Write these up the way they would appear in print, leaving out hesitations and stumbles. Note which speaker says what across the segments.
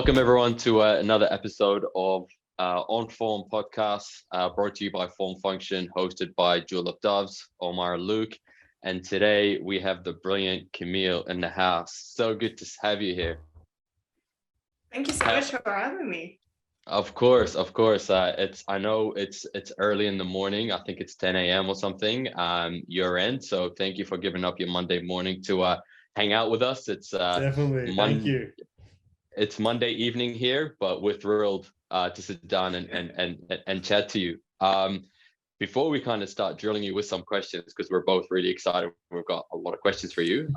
Speaker 1: Welcome everyone to another episode of OnForm podcast, brought to you by Formfunction, hosted by Duel of Doves, Omar, Luke, and today we have the brilliant Camille in the house. So good to have you here.
Speaker 2: Thank you so much for having me.
Speaker 1: Of course. I know it's early in the morning. I think it's 10 a.m. or something. Your end. So thank you for giving up your Monday morning to hang out with us. It's
Speaker 3: definitely. Thank you.
Speaker 1: It's Monday evening here, but we're thrilled to sit down and chat to you. Before we kind of start drilling you with some questions, because we're both really excited, we've got a lot of questions for you.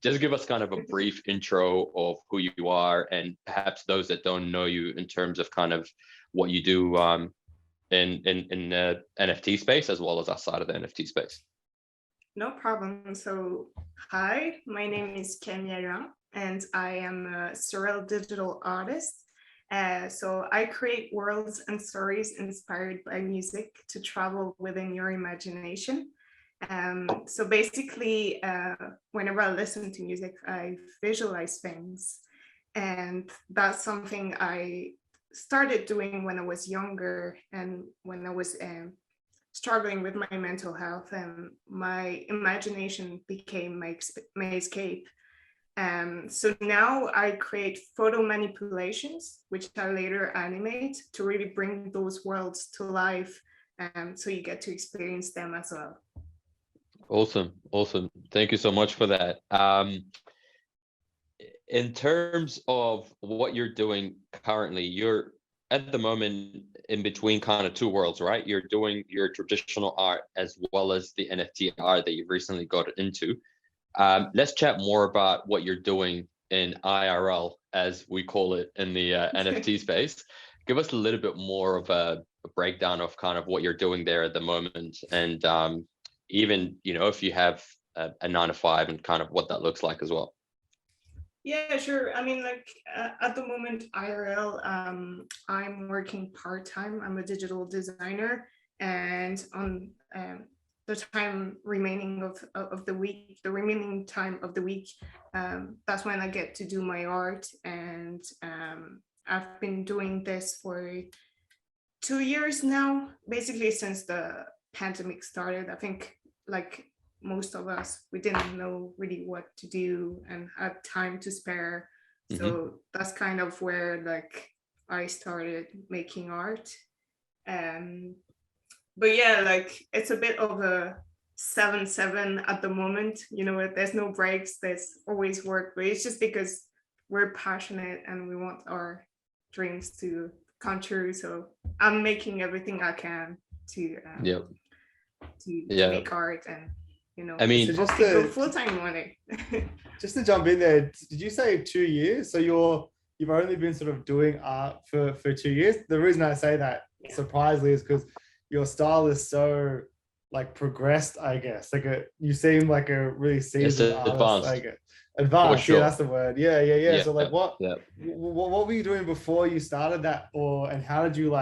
Speaker 1: Just give us kind of a brief intro of who you are, and perhaps those that don't know you in terms of kind of what you do in the NFT space as well as outside of the NFT space.
Speaker 2: No problem. So, hi, my name is Camille, and I am a surreal digital artist. So I create worlds and stories inspired by music to travel within your imagination. So basically, whenever I listen to music, I visualize things. And that's something I started doing when I was younger and when I was struggling with my mental health, and my imagination became my escape. So now I create photo manipulations, which I later animate to really bring those worlds to life. So you get to experience them as well.
Speaker 1: Awesome. Thank you so much for that. In terms of what you're doing currently, you're at the moment in between kind of two worlds, right? You're doing your traditional art as well as the NFT art that you've recently got into. Let's chat more about what you're doing in IRL, as we call it in the NFT space. Give us a little bit more of a breakdown of kind of what you're doing there at the moment, and even, if you have a 9 to 5 and kind of what that looks like as well.
Speaker 2: Yeah, sure. I mean, at the moment, IRL, I'm working part-time. I'm a digital designer, and on the time remaining of the week, the remaining time of the week, that's when I get to do my art. And I've been doing this for 2 years now, basically since the pandemic started. I think like most of us, we didn't know really what to do and had time to spare. So that's kind of where I started making art. But yeah, it's a bit of a 7-7 at the moment. There's no breaks, there's always work, but it's just because we're passionate and we want our dreams to come true. So I'm making everything I can to make art, and
Speaker 1: I mean,
Speaker 3: so just
Speaker 2: go full-time on it.
Speaker 3: Just to jump in there, did you say 2 years? So you've only been sort of doing art for 2 years. The reason I say that surprisingly is because your style is so progressed, I guess. You seem like a really seasoned artist. Advanced, sure. Yeah, that's the word. Yeah. So what were you doing before you started that, and how did you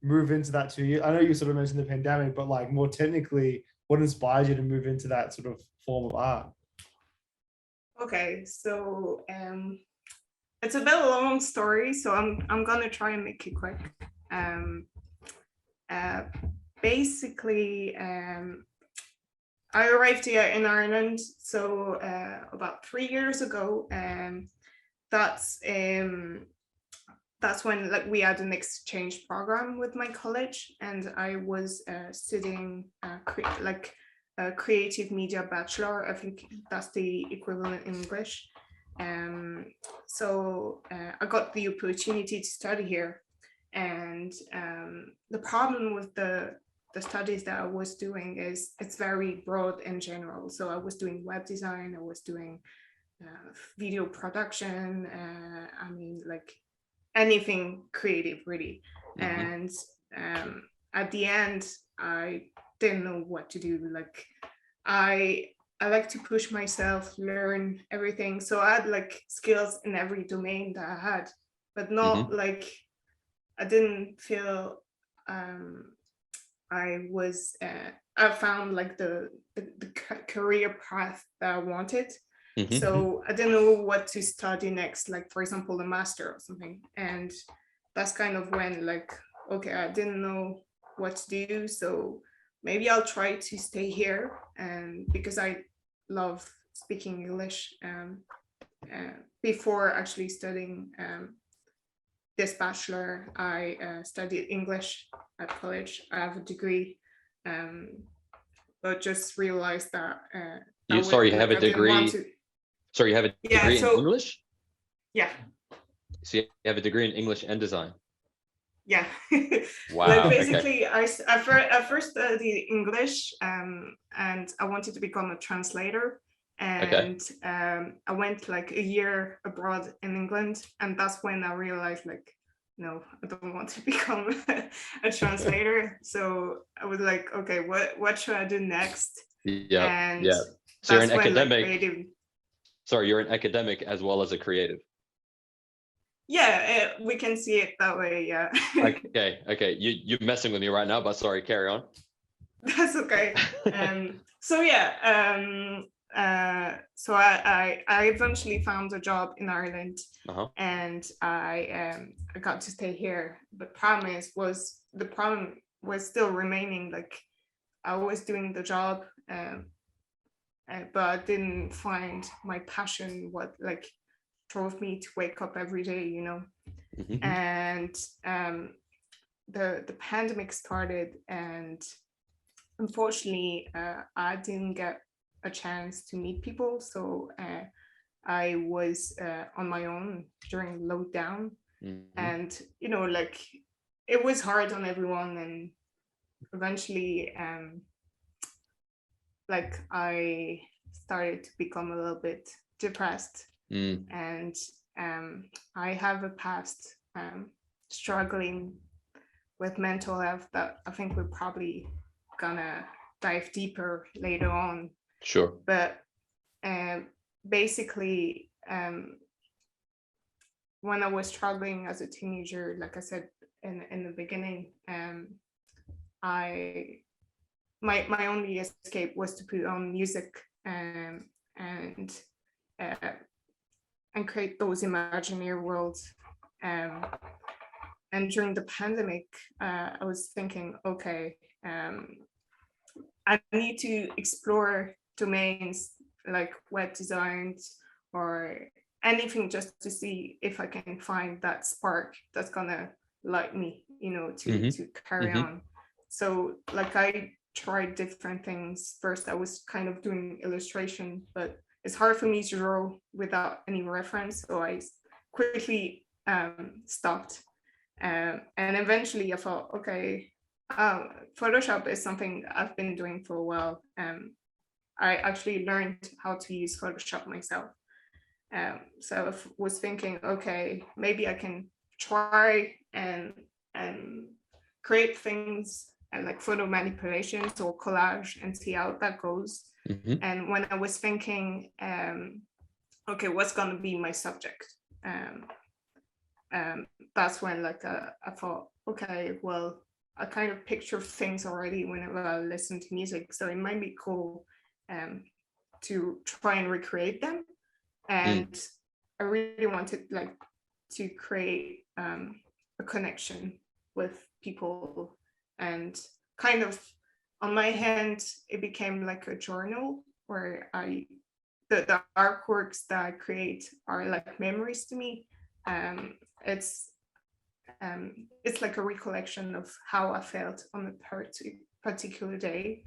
Speaker 3: move into that 2 years? I know you sort of mentioned the pandemic, but more technically, what inspired you to move into that sort of form of art?
Speaker 2: Okay, so it's a bit of a long story, so I'm gonna try and make it quick. Basically, I arrived here in Ireland, so about 3 years ago, and that's when we had an exchange program with my college, and I was studying a creative media bachelor. I think that's the equivalent in English. So I got the opportunity to study here, and the problem with the studies that I was doing is it's very broad in general. So I was doing web design, I was doing video production, anything creative really. And at the end, I didn't know what to do. I like to push myself, learn everything. So I had skills in every domain that I had, but not I didn't feel I found the career path that I wanted. So I didn't know what to study next, like for example, a master or something. And that's kind of when like, okay, I didn't know what to do. So maybe I'll try to stay here. And because I love speaking English, before actually studying this bachelor, I studied English at college. I have a degree, but just realized that
Speaker 1: You sorry, you have a
Speaker 2: I didn't want
Speaker 1: degree.
Speaker 2: to.
Speaker 1: Sorry, you have a
Speaker 2: Yeah,
Speaker 1: degree in
Speaker 2: so
Speaker 1: English?
Speaker 2: yeah,
Speaker 1: So you have a degree in English and design.
Speaker 2: yeah.
Speaker 1: Wow.
Speaker 2: Like
Speaker 1: Okay.
Speaker 2: basically, I first studied English, and I wanted to become a translator. And I went like a year abroad in England, and that's when I realized like, no, I don't want to become a translator. So I was like, okay, what should I do next?
Speaker 1: Yeah.
Speaker 2: And
Speaker 1: Yeah. So you're
Speaker 2: that's
Speaker 1: an
Speaker 2: when like
Speaker 1: academic.
Speaker 2: creative.
Speaker 1: Sorry, you're an academic as well as a creative.
Speaker 2: Yeah, we can see it that way. Yeah.
Speaker 1: Okay. You're messing with me right now, but sorry, carry on.
Speaker 2: That's okay. So yeah, so I eventually found a job in Ireland, and I got to stay here. But the problem was still remaining. Like I was doing the job, but I didn't find my passion. What like drove me to wake up every day, you know. And the pandemic started, and unfortunately, I didn't get a chance to meet people. So I was on my own during lockdown. And, you know, like it was hard on everyone. And eventually, like I started to become a little bit depressed. And I have a past struggling with mental health that I think we're probably gonna dive deeper later on.
Speaker 1: Sure.
Speaker 2: But basically, when I was struggling as a teenager, like I said in the beginning, my only escape was to put on music and create those imaginary worlds. And during the pandemic, I was thinking, okay, I need to explore domains like web designs or anything just to see if I can find that spark that's gonna light me, you know, to carry on. So like I tried different things. First, I was kind of doing illustration, but it's hard for me to draw without any reference. So I quickly stopped. And eventually I thought, okay, Photoshop is something I've been doing for a while. I actually learned how to use Photoshop myself. So I was thinking, okay, maybe I can try and create things and like photo manipulations or collage and see how that goes. And when I was thinking, okay, what's going to be my subject? That's when like I thought, okay, well, I kind of picture things already whenever I listen to music, so it might be cool to try and recreate them. And I really wanted like to create a connection with people, and kind of on my hand it became like a journal where the artworks that I create are like memories to me. It's like a recollection of how I felt on a particular day.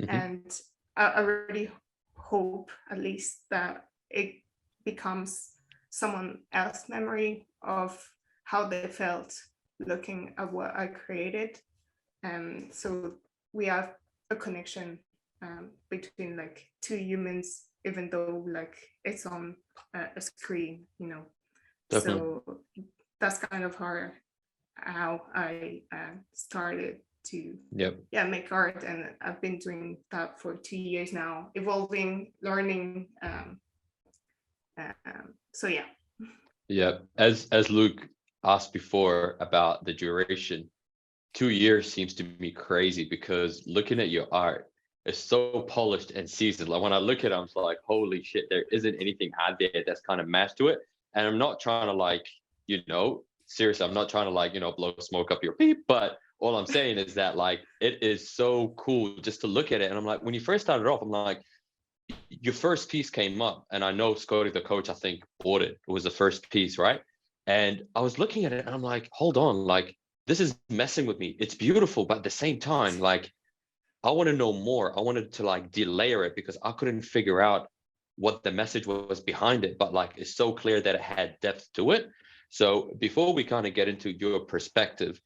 Speaker 2: And I really hope at least that it becomes someone else's memory of how they felt looking at what I created. So we have a connection between like two humans, even though like it's on a screen, you know. Definitely. So that's kind of how I started to make art, and I've been doing that for 2 years now, evolving, learning. So yeah.
Speaker 1: As Luke asked before about the duration, 2 years seems to me crazy, because looking at your art, is so polished and seasoned. Like when I look at it, I'm just like, holy shit, there isn't anything out there that's kind of matched to it. And I'm not trying to like, seriously, I'm not trying to like, blow smoke up your peep, but all I'm saying is that like, it is so cool just to look at it. And I'm like, when you first started off, I'm like, your first piece came up, and I know Scotty, the coach, I think bought it. It was the first piece, right? And I was looking at it and I'm like, hold on, like, this is messing with me. It's beautiful, but at the same time, like, I want to know more. I wanted to like delayer it because I couldn't figure out what the message was behind it, but like it's so clear that it had depth to it. So before we kind of get into your perspective,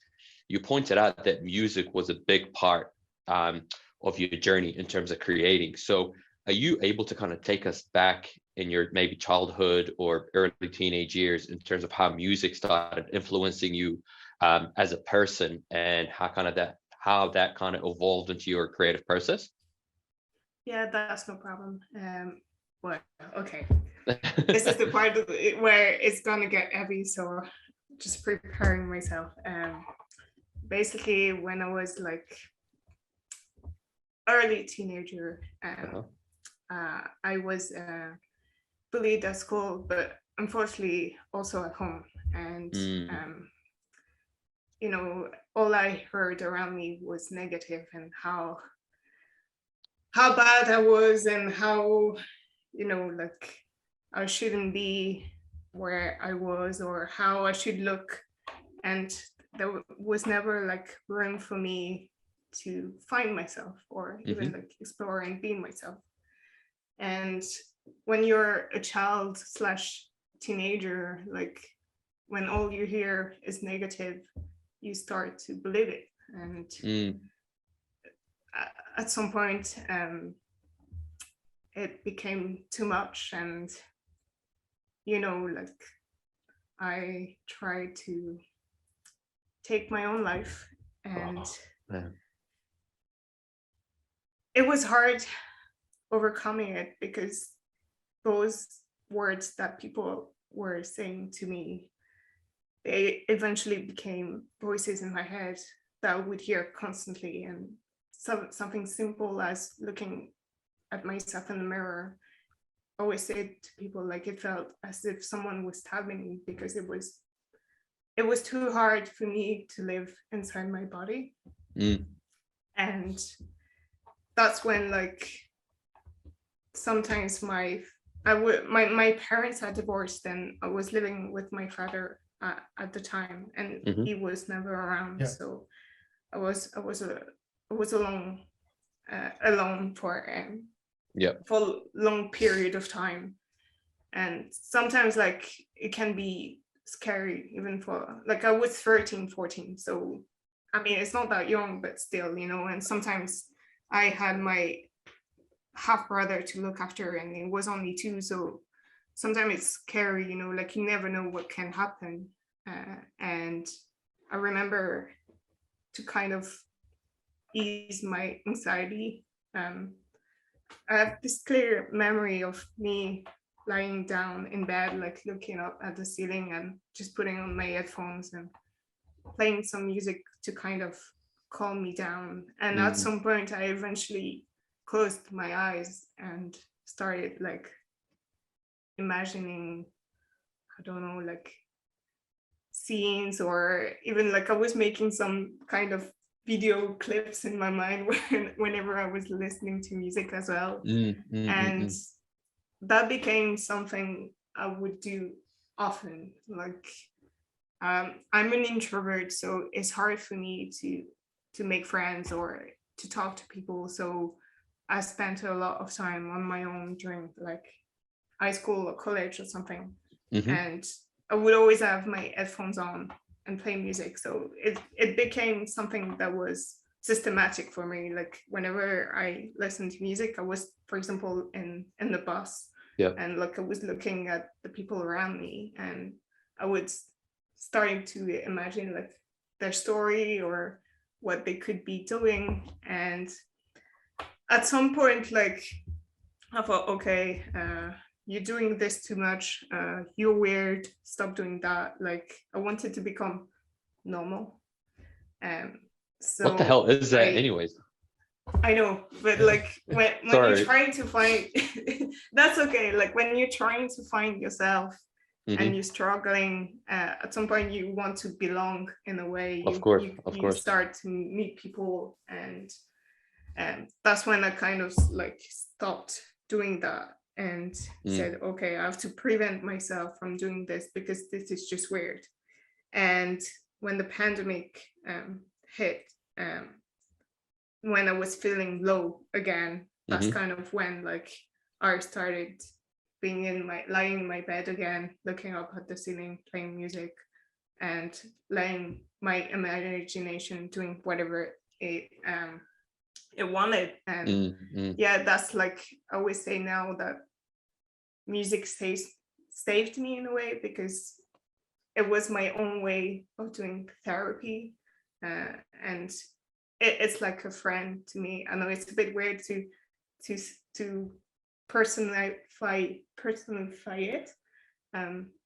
Speaker 1: you pointed out that music was a big part of your journey in terms of creating. So are you able to kind of take us back in your maybe childhood or early teenage years in terms of how music started influencing you as a person, and how that kind of evolved into your creative process?
Speaker 2: Yeah, that's no problem. Well, okay. This is the part of it where it's gonna get heavy, so just preparing myself. Basically, when I was like early teenager, I was bullied at school, but unfortunately also at home. And all I heard around me was negative, and how bad I was, and how like I shouldn't be where I was, or how I should look. And there was never like room for me to find myself, or even like explore and be myself. And when you're a child / teenager, like when all you hear is negative, you start to believe it. And at some point, it became too much. And like I tried to take my own life, and it was hard overcoming it, because those words that people were saying to me, they eventually became voices in my head that I would hear constantly. And something simple as looking at myself in the mirror, I always said to people, like, it felt as if someone was stabbing me, because it was too hard for me to live inside my body. And that's when, like, sometimes my parents had divorced, and I was living with my father at the time, and he was never around. So I was alone for a long period of time. And sometimes, like, it can be scary, even for, like, I was 13, 14, so I mean, it's not that young, but still, and sometimes I had my half brother to look after, and it was only 2, so sometimes it's scary, like you never know what can happen. And I remember, to kind of ease my anxiety, I have this clear memory of me lying down in bed, like looking up at the ceiling, and just putting on my headphones and playing some music to kind of calm me down. And at some point, I eventually closed my eyes and started, like, imagining, I don't know, like, scenes, or even, like, I was making some kind of video clips in my mind whenever I was listening to music as well. And that became something I would do often. Like, I'm an introvert, so it's hard for me to make friends or to talk to people. So I spent a lot of time on my own during, like, high school or college or something. And I would always have my headphones on and play music. So it became something that was systematic for me. Like, whenever I listened to music, I was, for example, in the bus, and, like, I was looking at the people around me, and I would starting to imagine, like, their story or what they could be doing. And at some point, like, I thought, okay, you're doing this too much, you're weird, stop doing that. Like, I wanted to become normal. So
Speaker 1: what the hell is that anyways?
Speaker 2: I know, but like when
Speaker 1: Sorry.
Speaker 2: you're trying to find, that's okay. Like when you're trying to find yourself and you're struggling, at some point you want to belong in a way.
Speaker 1: Of course,
Speaker 2: you start to meet people, and that's when I kind of like stopped doing that and said, okay, I have to prevent myself from doing this because this is just weird. And when the pandemic hit, when I was feeling low again, that's kind of when like I started being lying in my bed again, looking up at the ceiling, playing music, and letting my imagination doing whatever it wanted. And yeah, that's like I always say now that music saved me in a way, because it was my own way of doing therapy, and it's like a friend to me. I know it's a bit weird to personify it,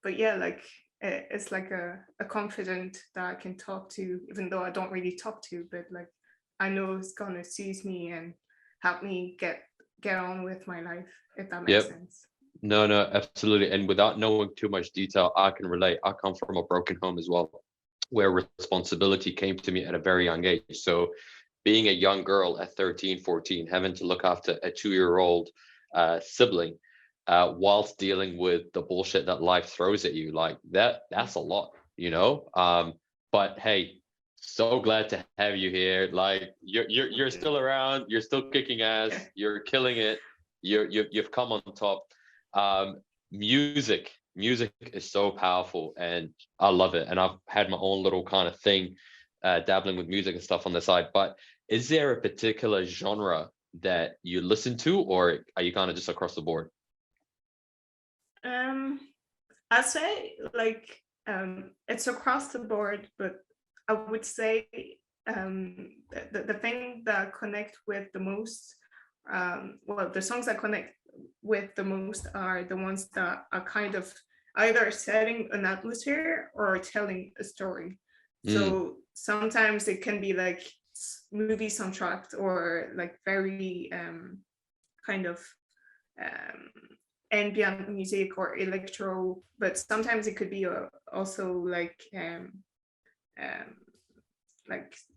Speaker 2: but yeah, like it's like a confidant that I can talk to, even though I don't really talk to, but like I know it's gonna soothe me and help me get on with my life, if that makes sense.
Speaker 1: No, absolutely. And without knowing too much detail, I can relate. I come from a broken home as well, where responsibility came to me at a very young age. So being a young girl at 13, 14, having to look after a 2-year-old sibling, whilst dealing with the bullshit that life throws at you, like that's a lot, you know? But hey, so glad to have you here. Like you're still around, you're still kicking ass, you're killing it, you've come on top. Music is so powerful, and I love it. And I've had my own little kind of thing, dabbling with music and stuff on the side. But is there a particular genre that you listen to, or are you kind of just across the board?
Speaker 2: I'd say like it's across the board, but I would say the thing that connect with the most, well, the songs that connect with the most are the ones that are kind of either setting an atmosphere or telling a story. So sometimes it can be like movie soundtrack or like very kind of ambient music or electro, but sometimes it could be also like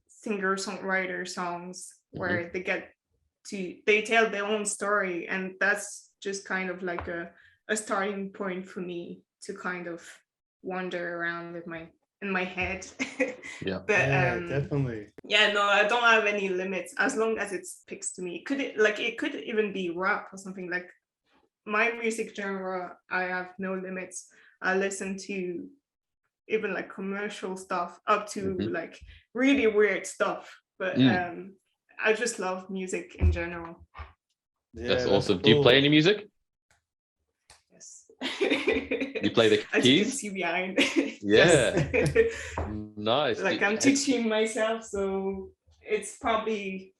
Speaker 2: singer-songwriter songs where they tell their own story, and that's just kind of like a starting point for me to kind of wander around with in my head. But
Speaker 3: definitely.
Speaker 2: Yeah, no, I don't have any limits as long as it speaks to me. It could even be rap or something. Like my music genre, I have no limits. I listen to even like commercial stuff up to like really weird stuff, but I just love music in general.
Speaker 1: That's awesome. Cool. Do you play any music?
Speaker 2: Yes.
Speaker 1: You play the keys?
Speaker 2: As you can see behind.
Speaker 1: Yeah. Nice.
Speaker 2: Like I'm teaching myself, so it's probably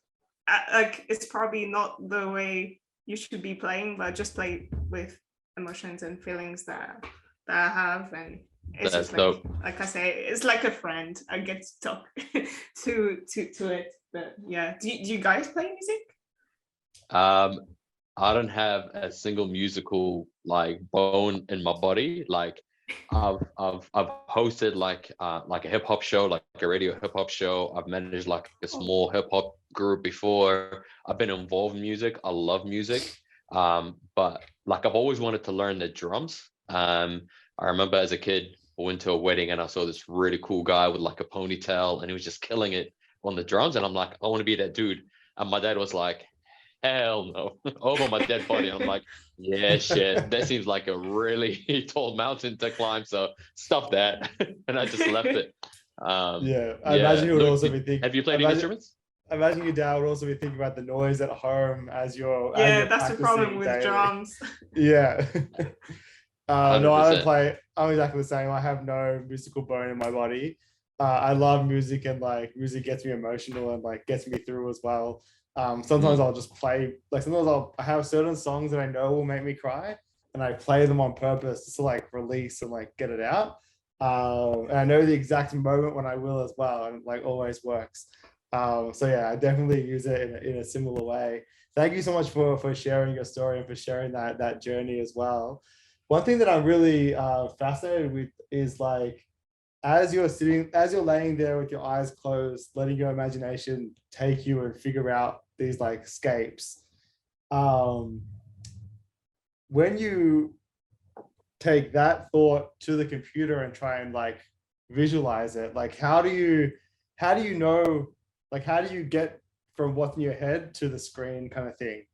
Speaker 2: not the way you should be playing, but just play with emotions and feelings that I have, and it's
Speaker 1: That's
Speaker 2: just
Speaker 1: dope.
Speaker 2: Like I say, it's like a friend. I get to talk to it. But yeah, do you guys play music?
Speaker 1: I don't have a single musical like bone in my body. Like I've hosted like a hip hop show, like a radio hip hop show. I've managed like a small hip hop group before. I've been involved in music. I love music. But like I've always wanted to learn the drums. I remember as a kid, I went to a wedding and I saw this really cool guy with like a ponytail, and he was just killing it on the drums. And I'm like, I want to be that dude. And my dad was like, hell no, over my dead body. I'm like, yeah, shit, that seems like a really tall mountain to climb, so stop that. And I just left it.
Speaker 3: I imagine you would also be thinking,
Speaker 1: have you played any instruments?
Speaker 3: I imagine your dad would also be thinking about the noise at home as you're
Speaker 2: that's the problem with drums.
Speaker 3: Yeah. No, I don't play. I'm exactly the same. I have no musical bone in my body. I love music, and like music gets me emotional and like gets me through as well. Sometimes I'll just play, like sometimes I have certain songs that I know will make me cry, and I play them on purpose to like release and like get it out. And I know the exact moment when I will as well, and it like always works. So yeah, I definitely use it in a similar way. Thank you so much for sharing your story and for sharing that journey as well. One thing that I'm really fascinated with is like, as you're laying there with your eyes closed, letting your imagination take you and figure out these like scapes. When you take that thought to the computer and try and like visualize it, like how do you know, like how do you get from what's in your head to the screen kind of thing?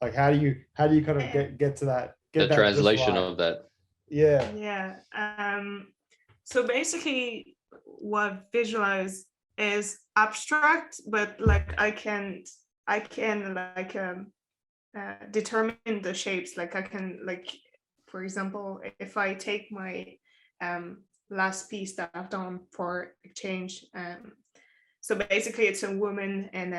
Speaker 3: Like how do you kind of get to that,
Speaker 1: The
Speaker 3: get that just
Speaker 1: translation
Speaker 3: right?
Speaker 1: of that.
Speaker 3: Yeah.
Speaker 2: Yeah. So basically, what visualize is abstract, but like I can like determine the shapes. Like I can like, for example, if I take my last piece that I've done for exchange, so basically it's a woman in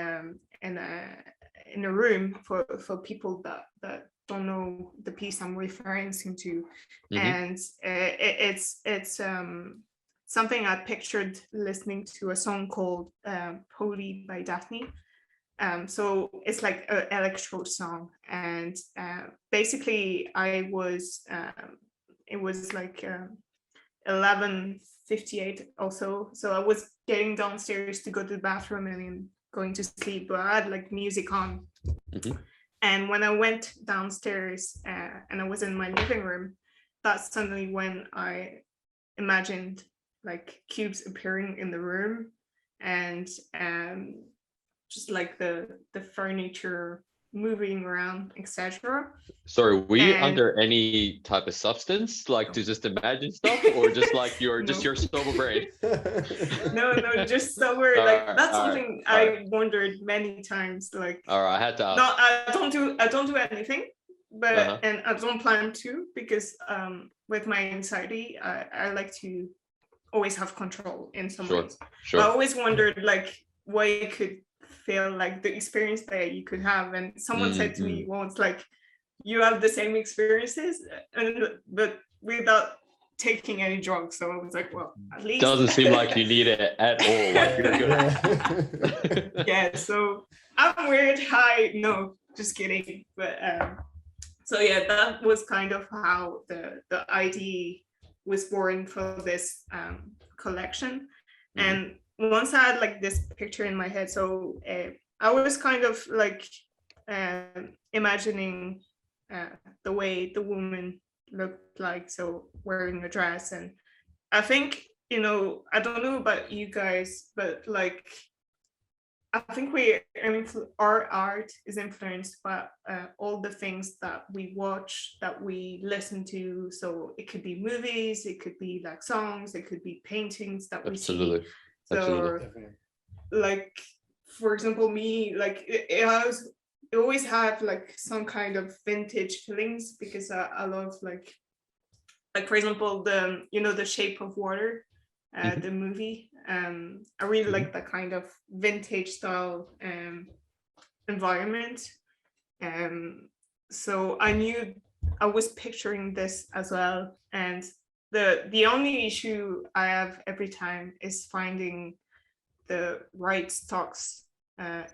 Speaker 2: a room for people that don't know the piece I'm referring to, and it's something I pictured listening to a song called Holy by Daphne. So it's like an electro song, and basically it was like 11:58 also, so I was getting downstairs to go to the bathroom and then going to sleep, but I had like music on. And when I went downstairs and I was in my living room, that's suddenly when I imagined like cubes appearing in the room, and just like the furniture moving around, etc.
Speaker 1: Sorry, were you
Speaker 2: And
Speaker 1: under any type of substance, like to just imagine stuff, or just like just your sober brain?
Speaker 2: no, just sober. Like that's something I wondered many times. Like,
Speaker 1: all right, I had to ask.
Speaker 2: No, I don't do anything, but and I don't plan to, because with my anxiety, I like to always have control in some ways.
Speaker 1: Sure.
Speaker 2: I always wondered like what it could feel like, the experience that you could have. And someone said to me once, like, you have the same experiences, but without taking any drugs. So I was like, well, at least
Speaker 1: doesn't seem like you need it at all. Like you're good.
Speaker 2: Yeah, so I'm weird. Hi, no, just kidding. But so yeah, that was kind of how the idea was born for this collection. And once I had like this picture in my head, so I was kind of like imagining the way the woman looked like, so wearing a dress. And I think, I don't know about you guys, but like I think our art is influenced by all the things that we watch, that we listen to. So it could be movies, it could be like songs, it could be paintings that we see. So like, for example, me, like it always had like some kind of vintage feelings, because I love like for example, the Shape of Water, the movie. I really like that kind of vintage style environment. So I knew I was picturing this as well. And the only issue I have every time is finding the right stocks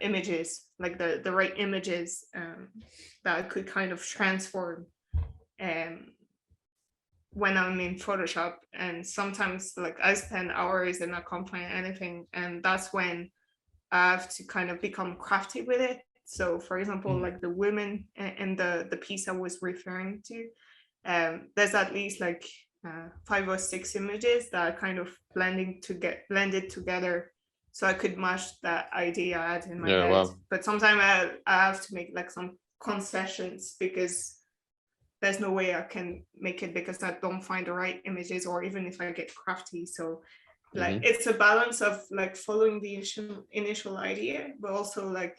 Speaker 2: images, like the right images that I could kind of transform when I'm in Photoshop. And sometimes like I spend hours and I can't find anything, and that's when I have to kind of become crafty with it. So for example, like the women in the piece I was referring to, there's at least like 5 or 6 images that are kind of blended together, so I could match that idea I had in my head. Wow. But sometimes I have to make like some concessions, because there's no way I can make it, because I don't find the right images, or even if I get crafty. So like it's a balance of like following the initial idea, but also like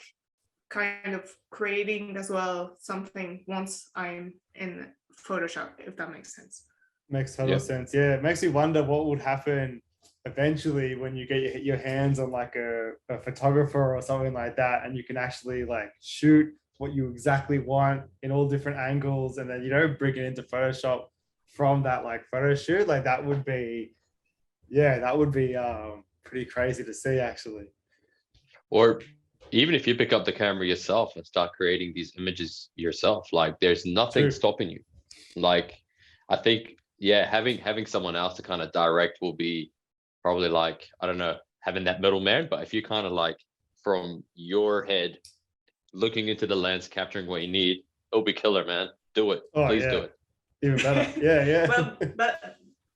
Speaker 2: kind of creating as well something once I'm in Photoshop, if that makes sense.
Speaker 3: Makes total sense. Yeah, it makes me wonder what would happen eventually when you get your hands on like a photographer or something like that, and you can actually like shoot what you exactly want in all different angles, and then bring it into Photoshop from that like photo shoot. Like that would be pretty crazy to see, actually.
Speaker 1: Or even if you pick up the camera yourself and start creating these images yourself, like there's nothing
Speaker 3: True.
Speaker 1: stopping you. Like, I think, yeah, having someone else to kind of direct will be probably like, I don't know, having that middleman. But if you kind of like from your head looking into the lens, capturing what you need, it'll be killer, man. Do it.
Speaker 3: Oh,
Speaker 1: Please
Speaker 3: yeah.
Speaker 1: do it.
Speaker 3: Even better. Yeah.
Speaker 2: Well,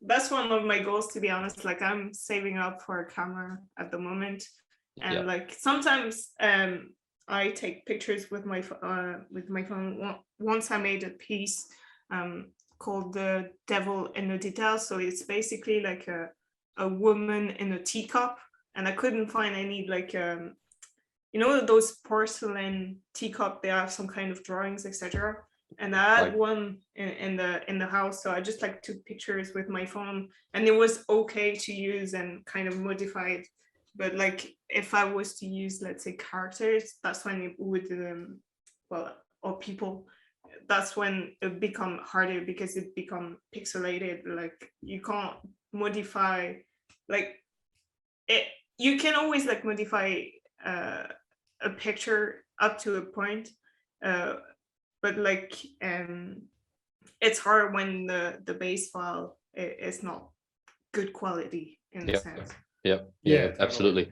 Speaker 2: that's one of my goals, to be honest. Like, I'm saving up for a camera at the moment, and
Speaker 1: Yeah.
Speaker 2: like sometimes I take pictures with my phone. Once I made a piece called "The Devil in the Details," so it's basically like a woman in a teacup, and I couldn't find any like you know, those porcelain teacup, they have some kind of drawings, etc. And I had
Speaker 1: Like-
Speaker 2: one in the house, so I just like took pictures with my phone, and it was okay to use and kind of modified. But like if I was to use, let's say, characters, that's when it would or people, that's when it become harder because it become pixelated. Like you can't modify, like it. You can always like modify a picture up to a point, but like it's hard when the base file is not good quality in a sense.
Speaker 1: Yeah,
Speaker 3: Yeah, totally.
Speaker 1: absolutely.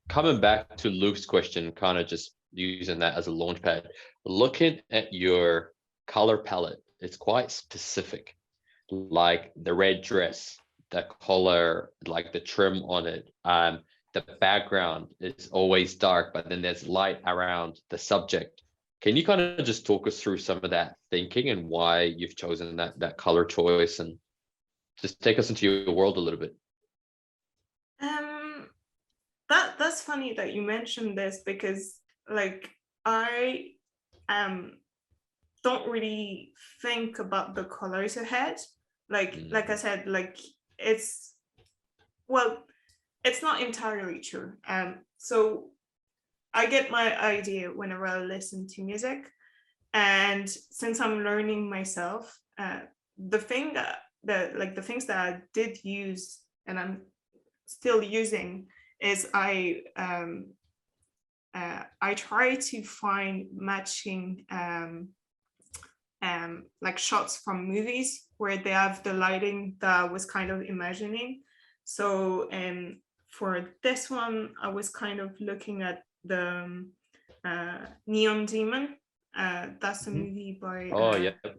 Speaker 1: Coming back to Luke's question, kind of just using that as a launch pad, looking at your color palette, it's quite specific. Like the red dress, the color, like the trim on it, the background is always dark, but then there's light around the subject. Can you kind of just talk us through some of that thinking and why you've chosen that color choice, and just take us into your world a little bit?
Speaker 2: That's funny that you mentioned this, because like I don't really think about the colors ahead. Like I said, like it's not entirely true. So I get my idea whenever I listen to music, and since I'm learning myself, the thing the things that I did use and I'm still using is I try to find matching like shots from movies where they have the lighting that I was kind of imagining. So for this one, I was kind of looking at the Neon Demon. That's a movie by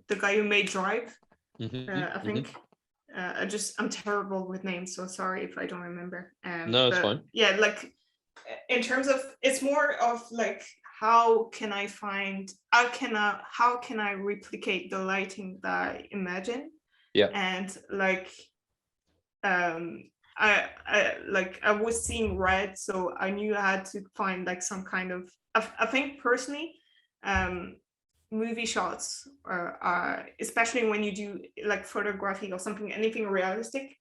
Speaker 2: the guy who made Drive. I think. I'm terrible with names, so sorry if I don't remember.
Speaker 1: No, it's fine.
Speaker 2: Yeah, like in terms of, it's more of like how can I replicate the lighting that I imagine?
Speaker 1: Yeah.
Speaker 2: And like I was seeing red, so I knew I had to find like some kind of, I think personally, movie shots are, especially when you do like photography or something, anything realistic,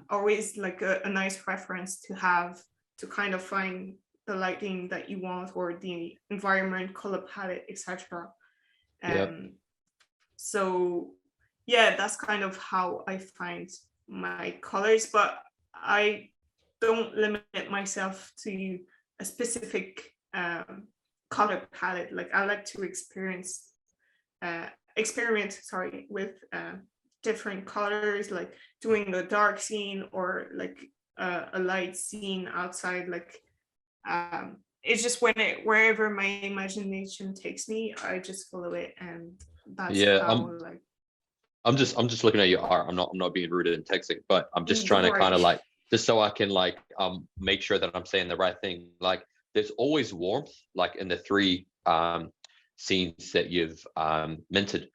Speaker 2: always like a nice reference to have to kind of find the lighting that you want, or the environment, color palette, etc. So yeah, that's kind of how I find my colors, but I don't limit myself to a specific color palette. Like I like to experiment with different colors, like doing a dark scene or like a light scene outside. Like it's just wherever my imagination takes me, I just follow it, and that's how
Speaker 1: I'm just looking at your art. I'm not being rude in texting, but I'm just trying to kind of like, just so I can like make sure that I'm saying the right thing. Like there's always warmth, like in the three scenes that you've minted.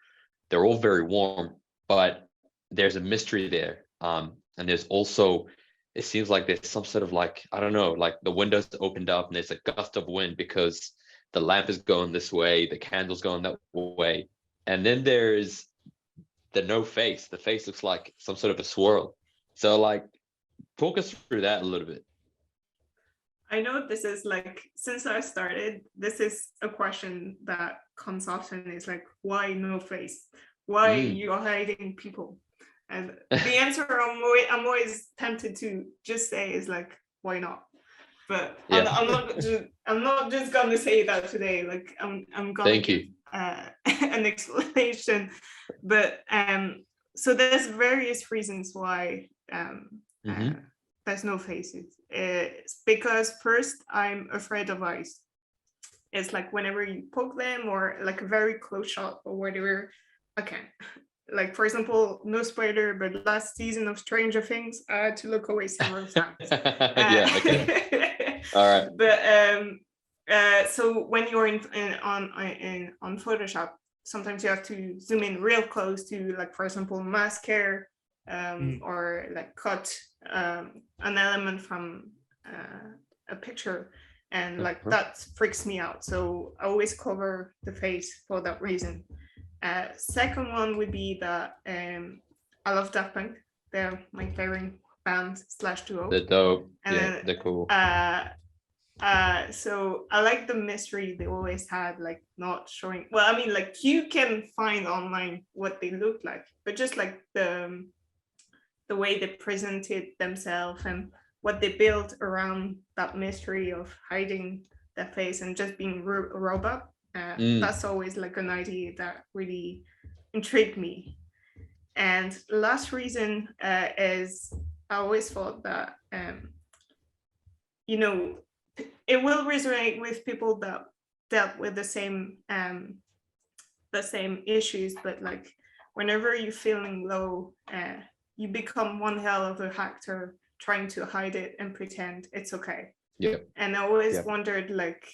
Speaker 1: They're all very warm, but there's a mystery there. And there's also, it seems like there's some sort of like, I don't know, like the windows opened up and there's a gust of wind because the lamp is going this way, the candle's going that way. And then there's the face. The face looks like some sort of a swirl. So like, talk us through that a little bit.
Speaker 2: I know this is like, since I started, this is a question that comes often, is like, why no face? Why you are hiding people? And the answer I'm always tempted to just say is like, why not? but
Speaker 1: Yeah.
Speaker 2: I'm not just gonna say that today. Like I'm gonna
Speaker 1: Thank
Speaker 2: give
Speaker 1: you.
Speaker 2: an explanation. But so there's various reasons why there's no faces. It's because first I'm afraid of eyes. It's like whenever you poke them or like a very close shot or whatever, I can't. Like for example, no spoiler, but last season of Stranger Things, I had to look away several times.
Speaker 1: Yeah, okay. All right.
Speaker 2: But so when you're on Photoshop, sometimes you have to zoom in real close to, like for example, mask hair, or like cut an element from a picture, and like that freaks me out. So I always cover the face for that reason. Second one would be that I love Daft Punk. They're my favorite band / duo.
Speaker 1: They're dope.
Speaker 2: And
Speaker 1: yeah,
Speaker 2: then,
Speaker 1: they're cool.
Speaker 2: So I like the mystery they always had, like not showing. Well, I mean, like you can find online what they look like, but just like the way they presented themselves and what they built around that mystery of hiding their face and just being a robot. That's always like an idea that really intrigued me. And last reason is I always thought that it will resonate with people that dealt with the same issues, but like whenever you're feeling low, you become one hell of a actor trying to hide it and pretend it's okay.
Speaker 1: Yeah.
Speaker 2: And I always wondered, like,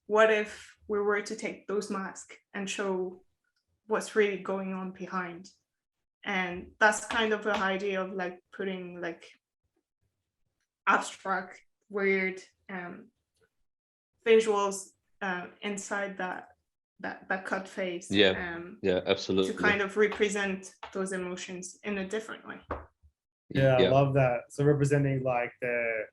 Speaker 2: what if we were to take those masks and show what's really going on behind? And that's kind of the idea of like putting like abstract, weird visuals inside that cut face.
Speaker 1: Yeah, absolutely.
Speaker 2: To kind of represent those emotions in a different way.
Speaker 3: Yeah, I love that. So representing like the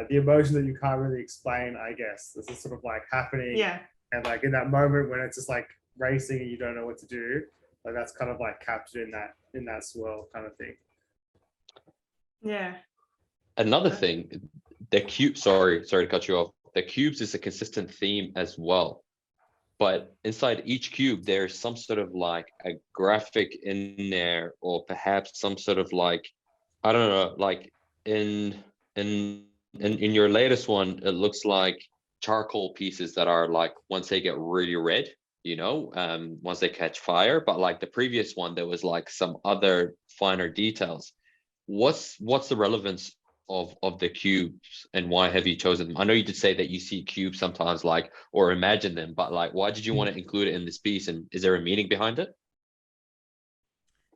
Speaker 3: emotion that you can't really explain, I guess. This is sort of like happening.
Speaker 2: Yeah.
Speaker 3: And like in that moment when it's just like racing and you don't know what to do, like that's kind of like captured in that swirl kind of thing.
Speaker 2: Yeah.
Speaker 1: Another thing, the cube, sorry to cut you off. The cubes is a consistent theme as well. But inside each cube, there's some sort of like a graphic in there, or perhaps some sort of like, I don't know, like in your latest one, it looks like charcoal pieces that are like, once they get really red, once they catch fire. But like the previous one, there was like some other finer details. What's the relevance of the cubes, and why have you chosen them? I know you did say that you see cubes sometimes, like, or imagine them, but like, why did you want to include it in this piece, and is there a meaning behind it?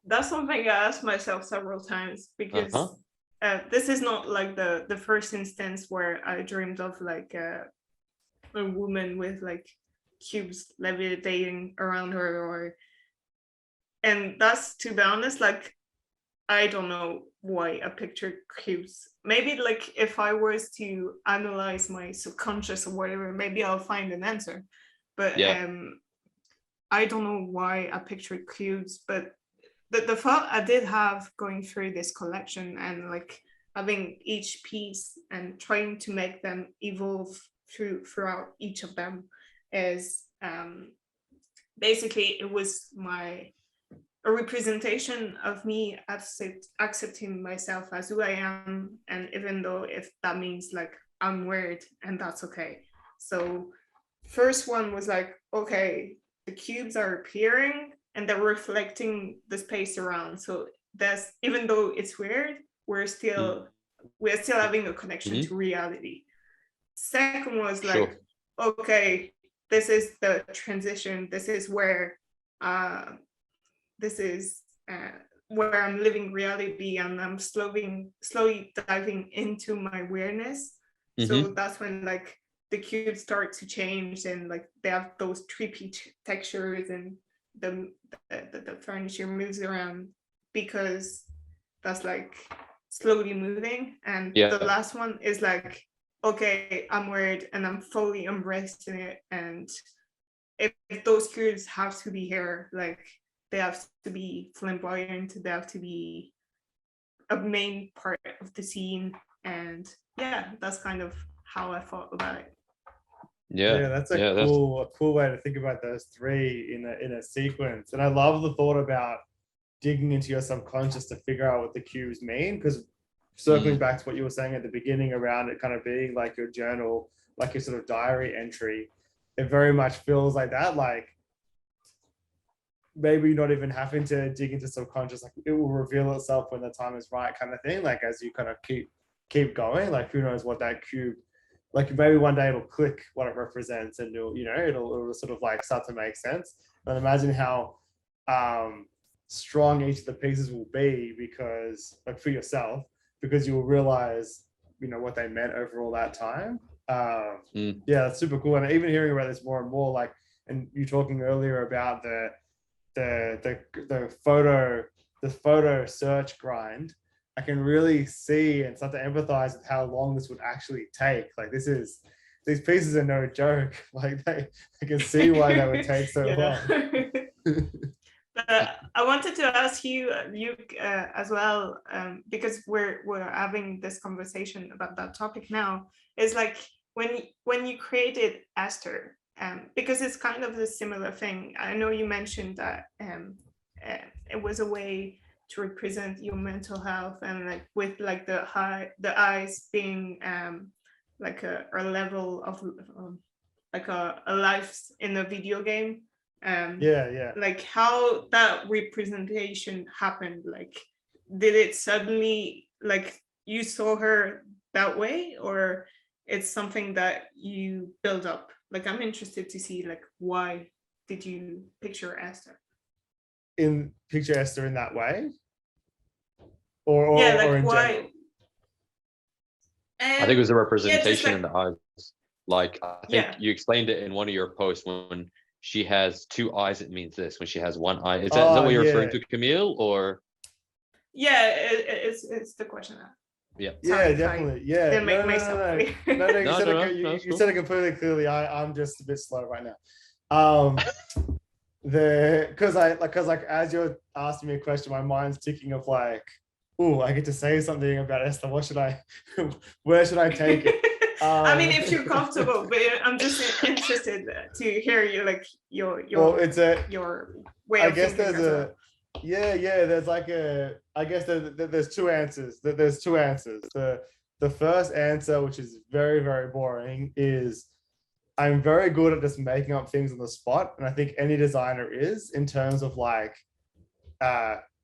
Speaker 2: That's something I asked myself several times, because this is not like the first instance where I dreamed of like a woman with like cubes levitating around her, and that's, to be honest, like I don't know why I pictured cubes. Maybe like if I was to analyze my subconscious or whatever, maybe I'll find an answer. But I don't know why I pictured cubes. But the thought I did have going through this collection and like having each piece and trying to make them evolve throughout each of them is basically it was a representation of me accepting myself as who I am, and even though if that means like I'm weird, and that's okay. So first one was like, okay, the cubes are appearing and they're reflecting the space around. So that's, even though it's weird, we're still having a connection to reality. Second was like, okay, this is the transition. This is where I'm living reality, and I'm slowly diving into my weirdness. So that's when like the cubes start to change, and like they have those trippy textures, and the furniture moves around because that's like slowly moving. And the last one is like, okay, I'm weird and I'm fully embracing it. And if those cubes have to be here, like they have to be flamboyant, they have to be a main part of the scene. And yeah, that's kind of how I thought about it.
Speaker 3: Yeah, that's a cool way to think about those three in a sequence. And I love the thought about digging into your subconscious to figure out what the cues mean, because circling back to what you were saying at the beginning around it kind of being like your journal, like your sort of diary entry, it very much feels like that, like maybe not even having to dig into subconscious, like it will reveal itself when the time is right, kind of thing. Like as you kind of keep going, like who knows what that cube, like maybe one day it'll click what it represents, and it'll sort of like start to make sense. And imagine how strong each of the pieces will be, because like for yourself, because you will realize what they meant over all that time. Yeah, that's super cool. And even hearing about this more and more, like, and you talking earlier about the photo search grind, I can really see and start to empathize with how long this would actually take. Like these pieces are no joke. Like I can see why that would take so long.
Speaker 2: I wanted to ask you as well, because we're having this conversation about that topic now. Is like when you created Esther, because it's kind of a similar thing. I know you mentioned that it was a way to represent your mental health, and like with like the eyes being like a level of like a life in a video game. Like how that representation happened, like did it suddenly, like you saw her that way, or it's something that you build up? Like I'm interested to see, like, why did you picture Esther
Speaker 3: in that way, or
Speaker 2: yeah, like
Speaker 3: or in
Speaker 2: why
Speaker 3: general?
Speaker 1: I think it was a representation
Speaker 2: like,
Speaker 1: in the eyes. Like I think you explained it in one of your posts. When she has two eyes, it means this. When she has one eye, is that what you're referring to, Camille? Or
Speaker 2: it's the question.
Speaker 3: Definitely. Yeah.
Speaker 2: Didn't make myself clear.
Speaker 3: You said it completely clearly. I'm just a bit slow right now. Because as you're asking me a question, my mind's ticking of like, oh, I get to say something about Esther. What should I, where should I take it?
Speaker 2: I mean, if you're comfortable, but I'm just interested to hear you, like your way of thinking as well.
Speaker 3: There's like I guess there's two answers. The first answer, which is very, very boring, is I'm very good at just making up things on the spot, and I think any designer is, in terms of like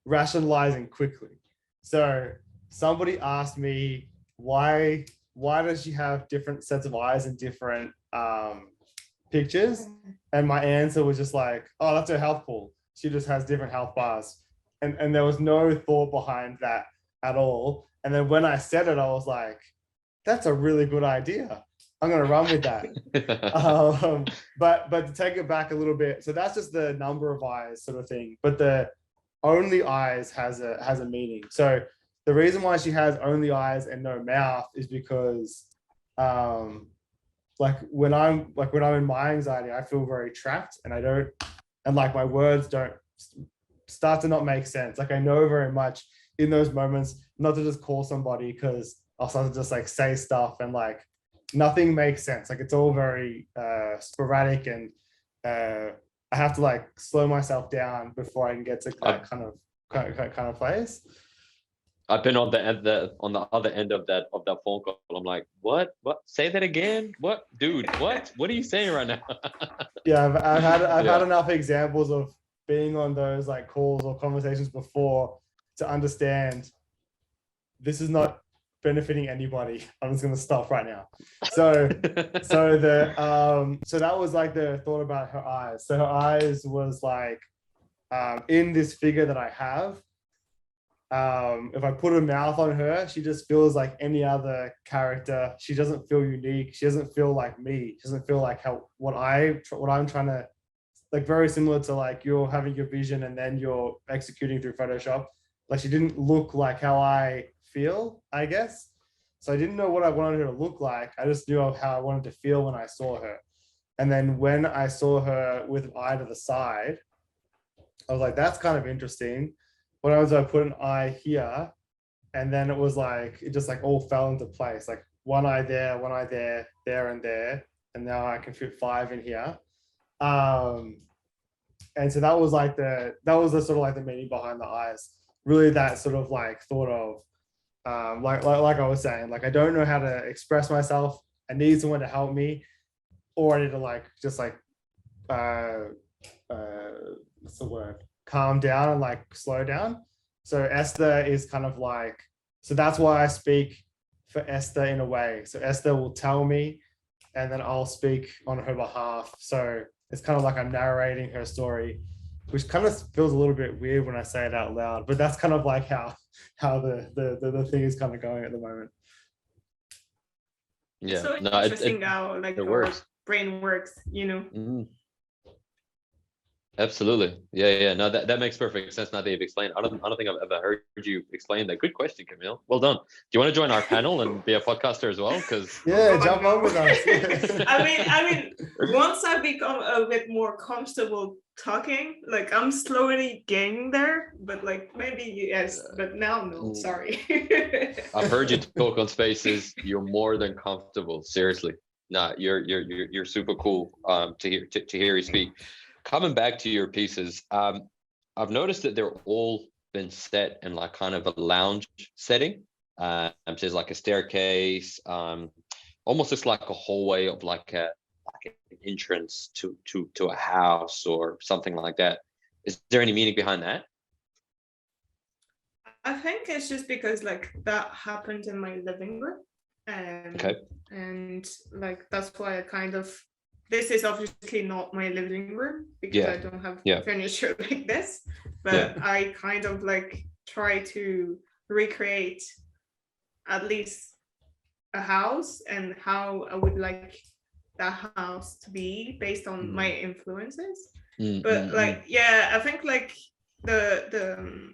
Speaker 3: rationalizing quickly. So somebody asked me why does she have different sets of eyes in different pictures, and my answer was just like, oh, that's her health pool. She just has different health bars, and there was no thought behind that at all. And then when I said it, I was like, that's a really good idea. I'm going to run with that. But to take it back a little bit, so that's just the number of eyes sort of thing. But the only eyes has a meaning. So the reason why she has only eyes and no mouth is because like when I'm in my anxiety, I feel very trapped, and like my words don't start to not make sense. Like I know very much in those moments not to just call somebody, because I'll start to just like say stuff and like nothing makes sense. Like it's all very sporadic, and I have to like slow myself down before I can get to that kind of place.
Speaker 1: I've been on the other end of that phone call. I'm like, what? Say that again? What, dude? What are you saying right now?
Speaker 3: Yeah, I've had enough examples of being on those like calls or conversations before to understand this is not benefiting anybody. I'm just going to stop right now. So that was like the thought about her eyes. So her eyes was like in this figure that I have. If I put a mouth on her, she just feels like any other character. She doesn't feel unique. She doesn't feel like me. She doesn't feel like what I'm trying to, like, very similar to like you're having your vision and then you're executing through Photoshop. Like she didn't look like how I feel, I guess. So I didn't know what I wanted her to look like. I just knew how I wanted to feel when I saw her. And then when I saw her with an eye to the side, I was like, that's kind of interesting. What I put an eye here, and then it was like it just like all fell into place, like one eye there, there and there, and now I can fit 5 in here. And so that was the sort of like the meaning behind the eyes, really, that sort of like thought of like I was saying, like I don't know how to express myself, I need someone to help me, or I need to like just like what's the word, calm down and like slow down. So Esther is kind of like, so that's why I speak for Esther in a way. So Esther will tell me and then I'll speak on her behalf. So it's kind of like I'm narrating her story, which kind of feels a little bit weird when I say it out loud, but that's kind of like how the thing is kind of going at the moment.
Speaker 1: Yeah,
Speaker 2: It's so
Speaker 1: no,
Speaker 2: interesting how like
Speaker 1: it
Speaker 2: our
Speaker 1: works.
Speaker 2: brain works, you know.
Speaker 1: Mhm. Absolutely. Yeah. No, that makes perfect sense now that you've explained. I don't think I've ever heard you explain that. Good question, Camille. Well done. Do you want to join our panel and be a podcaster as well? Because
Speaker 3: Yeah,
Speaker 2: Oh,
Speaker 3: jump
Speaker 2: no.
Speaker 3: on with us.
Speaker 2: I mean, once I become a bit more comfortable talking, like I'm slowly getting there, but like maybe yes, but now no, sorry.
Speaker 1: I've heard you talk on Spaces. You're more than comfortable. Seriously. Nah, you're super cool to hear you speak. Coming back to your pieces, I've noticed that they're all been set in like kind of a lounge setting, which is like a staircase, almost just like a hallway of like an entrance to a house or something like that. Is there any meaning behind that?
Speaker 2: I think it's just because like that happened in my living room.
Speaker 1: Okay.
Speaker 2: And like that's why I kind of, this is obviously not my living room because I don't have furniture like this, but I kind of like try to recreate at least a house and how I would like that house to be based on my influences. But like yeah, I think like the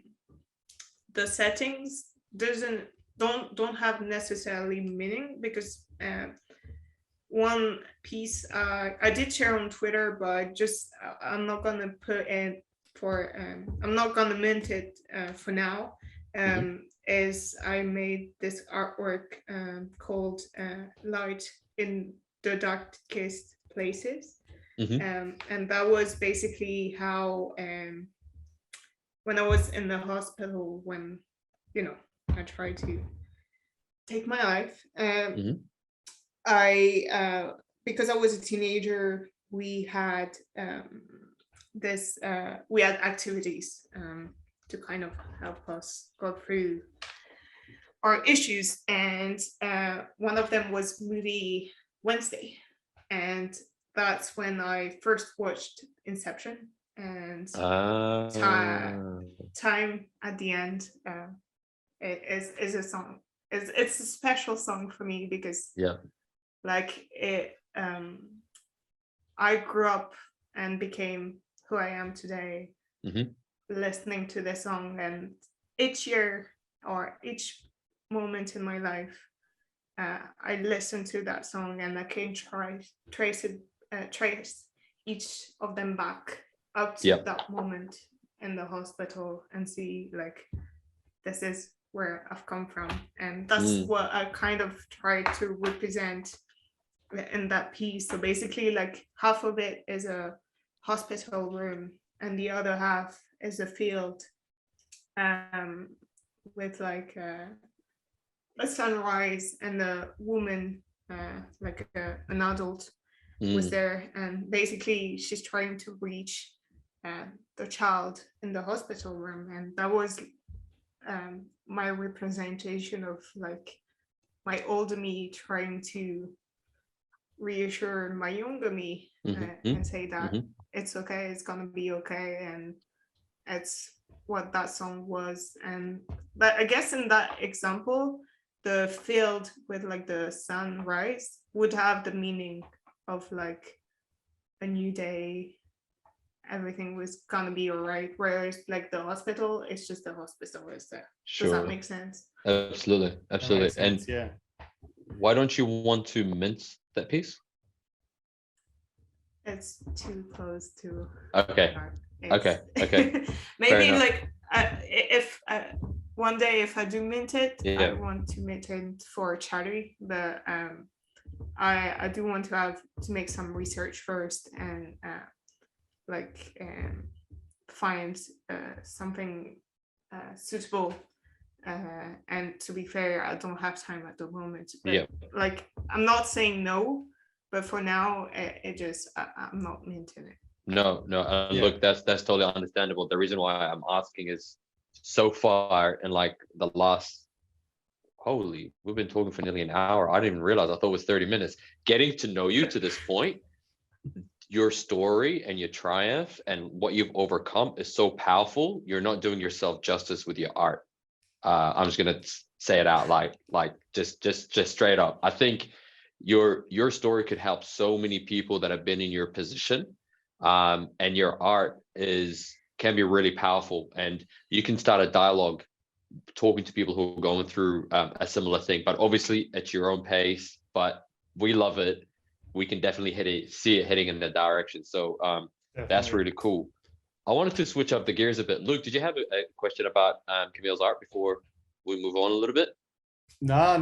Speaker 2: settings don't have necessarily meaning because one piece I did share on Twitter, but I'm not gonna put it for I'm not gonna mint it for now. Is I made this artwork called Light in the Darkest Places. And that was basically how when I was in the hospital, when I tried to take my life, I because I was a teenager, we had we had activities to kind of help us go through our issues, and one of them was movie Wednesday, and that's when I first watched Inception, and time at the end is a song. It's a special song for me because like it I grew up and became who I am today listening to this song, and each year or each moment in my life I listen to that song and I can trace each of them back up to that moment in the hospital and see like this is where I've come from, and that's what I kind of try to represent in that piece. So basically like half of it is a hospital room and the other half is a field with like a sunrise, and a woman like an adult was there, and basically she's trying to reach the child in the hospital room, and that was my representation of like my older me trying to reassure my younger me and say that it's okay, it's gonna be okay, and it's what that song was. And but I guess in that example, the field with like the sunrise would have the meaning of like a new day, everything was gonna be all right, whereas like the hospital, it's just the hospital is there. Does that make sense?
Speaker 1: Absolutely.
Speaker 3: Sense,
Speaker 1: and why don't you want to mint that piece?
Speaker 2: It's too close to
Speaker 1: okay
Speaker 2: maybe like if one day if I do mint it, I
Speaker 1: Yeah.
Speaker 2: want to mint it for charity, but I do want to make some research first and like find something suitable. And to be fair, I don't have time at the moment. But
Speaker 1: Yeah.
Speaker 2: like, I'm not saying no, but for now, I'm not minting it.
Speaker 1: No,
Speaker 3: Yeah.
Speaker 1: look, that's totally understandable. The reason why I'm asking is so far in like the last, holy, we've been talking for nearly an hour. I didn't even realize. I thought it was 30 minutes. Getting to know you to this point, your story and your triumph and what you've overcome is so powerful. You're not doing yourself justice with your art. I'm just gonna say it out like just straight up. I think your story could help so many people that have been in your position, and your art can be really powerful, and you can start a dialogue talking to people who are going through a similar thing, but obviously at your own pace. But we love it. We can definitely see it heading in that direction. So that's
Speaker 3: Definitely.
Speaker 1: really cool. I wanted to switch up the gears a bit. Luke, did you have a question about Camille's art before we move on a little bit?
Speaker 3: No.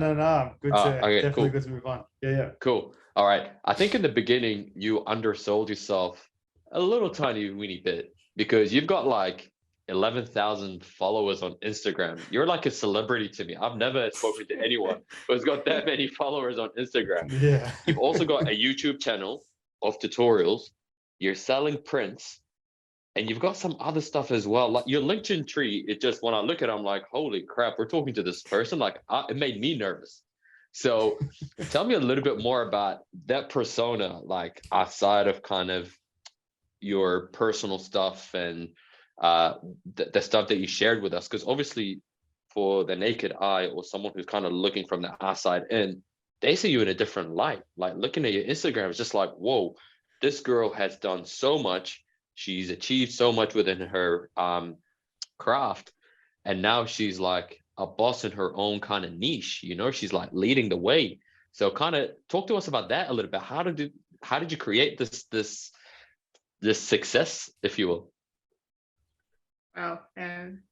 Speaker 3: Good to
Speaker 1: Okay,
Speaker 3: definitely
Speaker 1: cool.
Speaker 3: good to move on. Yeah.
Speaker 1: Cool. All right. I think in the beginning you undersold yourself a little tiny weeny bit because you've got like 11,000 followers on Instagram. You're like a celebrity to me. I've never spoken to anyone who's got that many followers on Instagram.
Speaker 3: Yeah.
Speaker 1: You've also got a YouTube channel of tutorials. You're selling prints. And you've got some other stuff as well. Like your LinkedIn tree, it just, when I look at it, I'm like, holy crap, we're talking to this person. Like it made me nervous. So tell me a little bit more about that persona, like outside of kind of your personal stuff and the stuff that you shared with us. Because obviously for the naked eye or someone who's kind of looking from the outside in, they see you in a different light. Like looking at your Instagram is just like, whoa, this girl has done so much. She's achieved so much within her craft, and now she's like a boss in her own kind of niche. She's like leading the way. So kind of talk to us about that a little bit. How did you create this success, if you will?
Speaker 2: Wow, and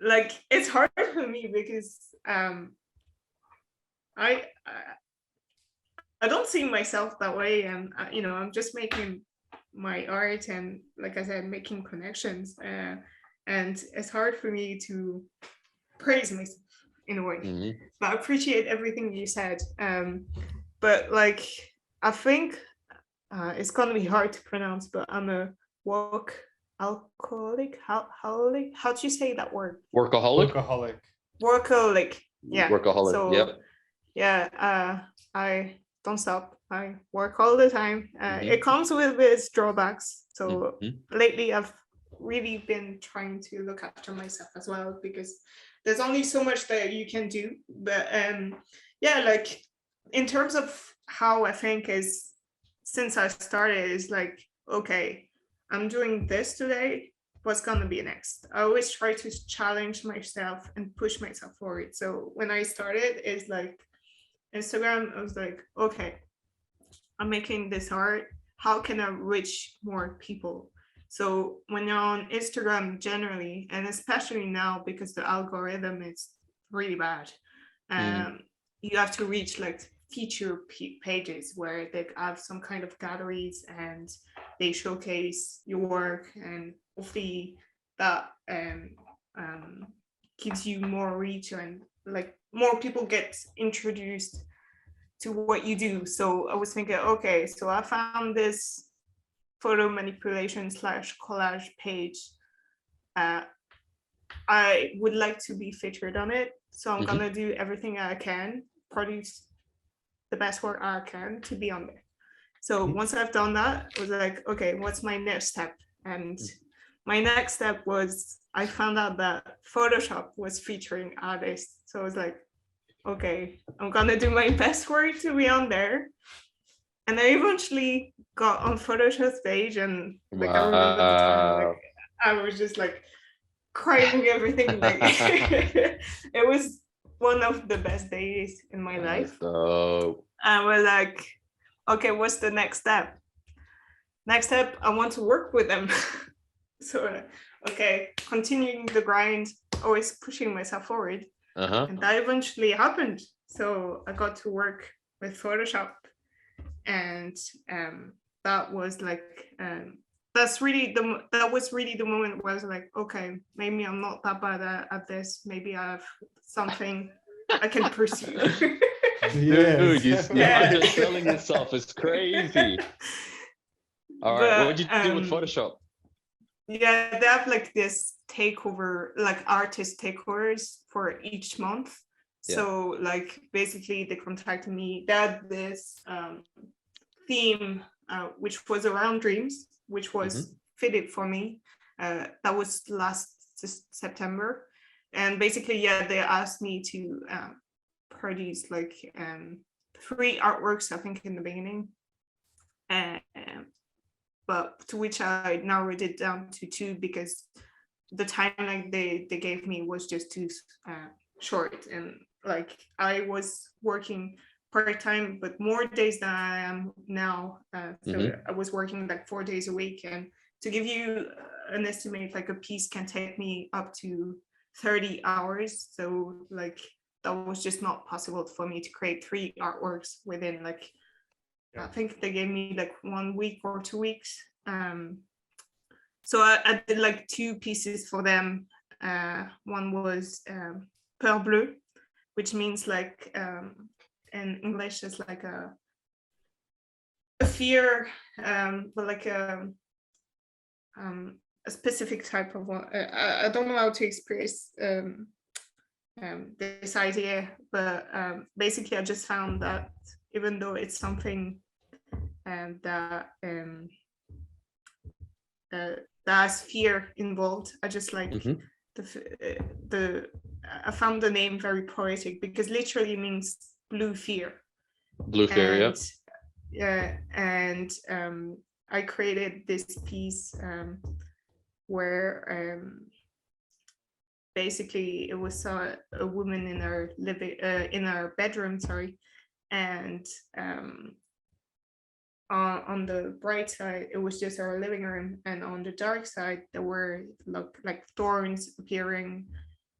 Speaker 2: like it's hard for me because I don't see myself that way, and I'm just making my art and, like I said, making connections, and it's hard for me to praise myself in a way.
Speaker 1: Mm-hmm.
Speaker 2: But I appreciate everything you said, but like I think it's gonna be hard to pronounce, but I'm a alcoholic. How do you say that word?
Speaker 3: Workaholic.
Speaker 2: Yeah.
Speaker 1: Workaholic.
Speaker 2: So
Speaker 1: Yep.
Speaker 2: yeah, I don't stop. I work all the time. It comes with its drawbacks. So lately I've really been trying to look after myself as well, because there's only so much that you can do. But yeah, like in terms of how I think is, since I started, is like, okay, I'm doing this today. What's gonna be next? I always try to challenge myself and push myself forward. So when I started, it's like Instagram, I was like, okay, I'm making this art. How can I reach more people? So when you're on Instagram generally, and especially now because the algorithm is really bad, you have to reach like feature pages where they have some kind of galleries and they showcase your work, and hopefully that gives you more reach and like more people get introduced to what you do. So I was thinking, okay, so I found this photo manipulation / collage page. I would like to be featured on it. So I'm gonna do everything I can, produce the best work I can to be on there. So once I've done that, I was like, okay, what's my next step? And my next step was, I found out that Photoshop was featuring artists. So I was like, okay, I'm gonna do my best work to be on there. And I eventually got on Photoshop's page, and like I remember the time, like I was just like crying everything. Like it was one of the best days in my life. And we're like, okay, what's the next step? Next step, I want to work with them. So okay, continuing the grind, always pushing myself forward.
Speaker 1: Uh-huh.
Speaker 2: And that eventually happened. So I got to work with Photoshop, and that was like that was really the moment where I was like, okay, maybe I'm not that bad at this. Maybe I have something I can pursue.
Speaker 1: Dude, you're
Speaker 2: Yeah.
Speaker 1: underselling yourself. It's crazy. All right, what did you do with Photoshop?
Speaker 2: Yeah, they have like this takeover, like artist takeovers for each month.
Speaker 1: Yeah.
Speaker 2: So like basically they contacted me. They had this theme which was around dreams, which was fitted for me. That was last September. And basically, yeah, they asked me to produce like 3 artworks, I think, in the beginning. But to which I narrowed it down to 2 because the timeline they gave me was just too short. And like I was working part-time, but more days than I am now. So I was working like 4 days a week. And to give you an estimate, like a piece can take me up to 30 hours. So like that was just not possible for me to create 3 artworks within like, I think they gave me like 1 week or 2 weeks. So I did like 2 pieces for them. One was Peur Bleu, which means like in English is like a fear, but like a specific type of one. I don't know how to express this idea, but basically I just found that even though it's something that has fear involved, I just like I found the name very poetic because literally means blue fear.
Speaker 1: Blue fear, yeah.
Speaker 2: Yeah, and I created this piece where basically it was a woman in her in her bedroom, sorry, and on the bright side it was just our living room, and on the dark side there were like thorns appearing.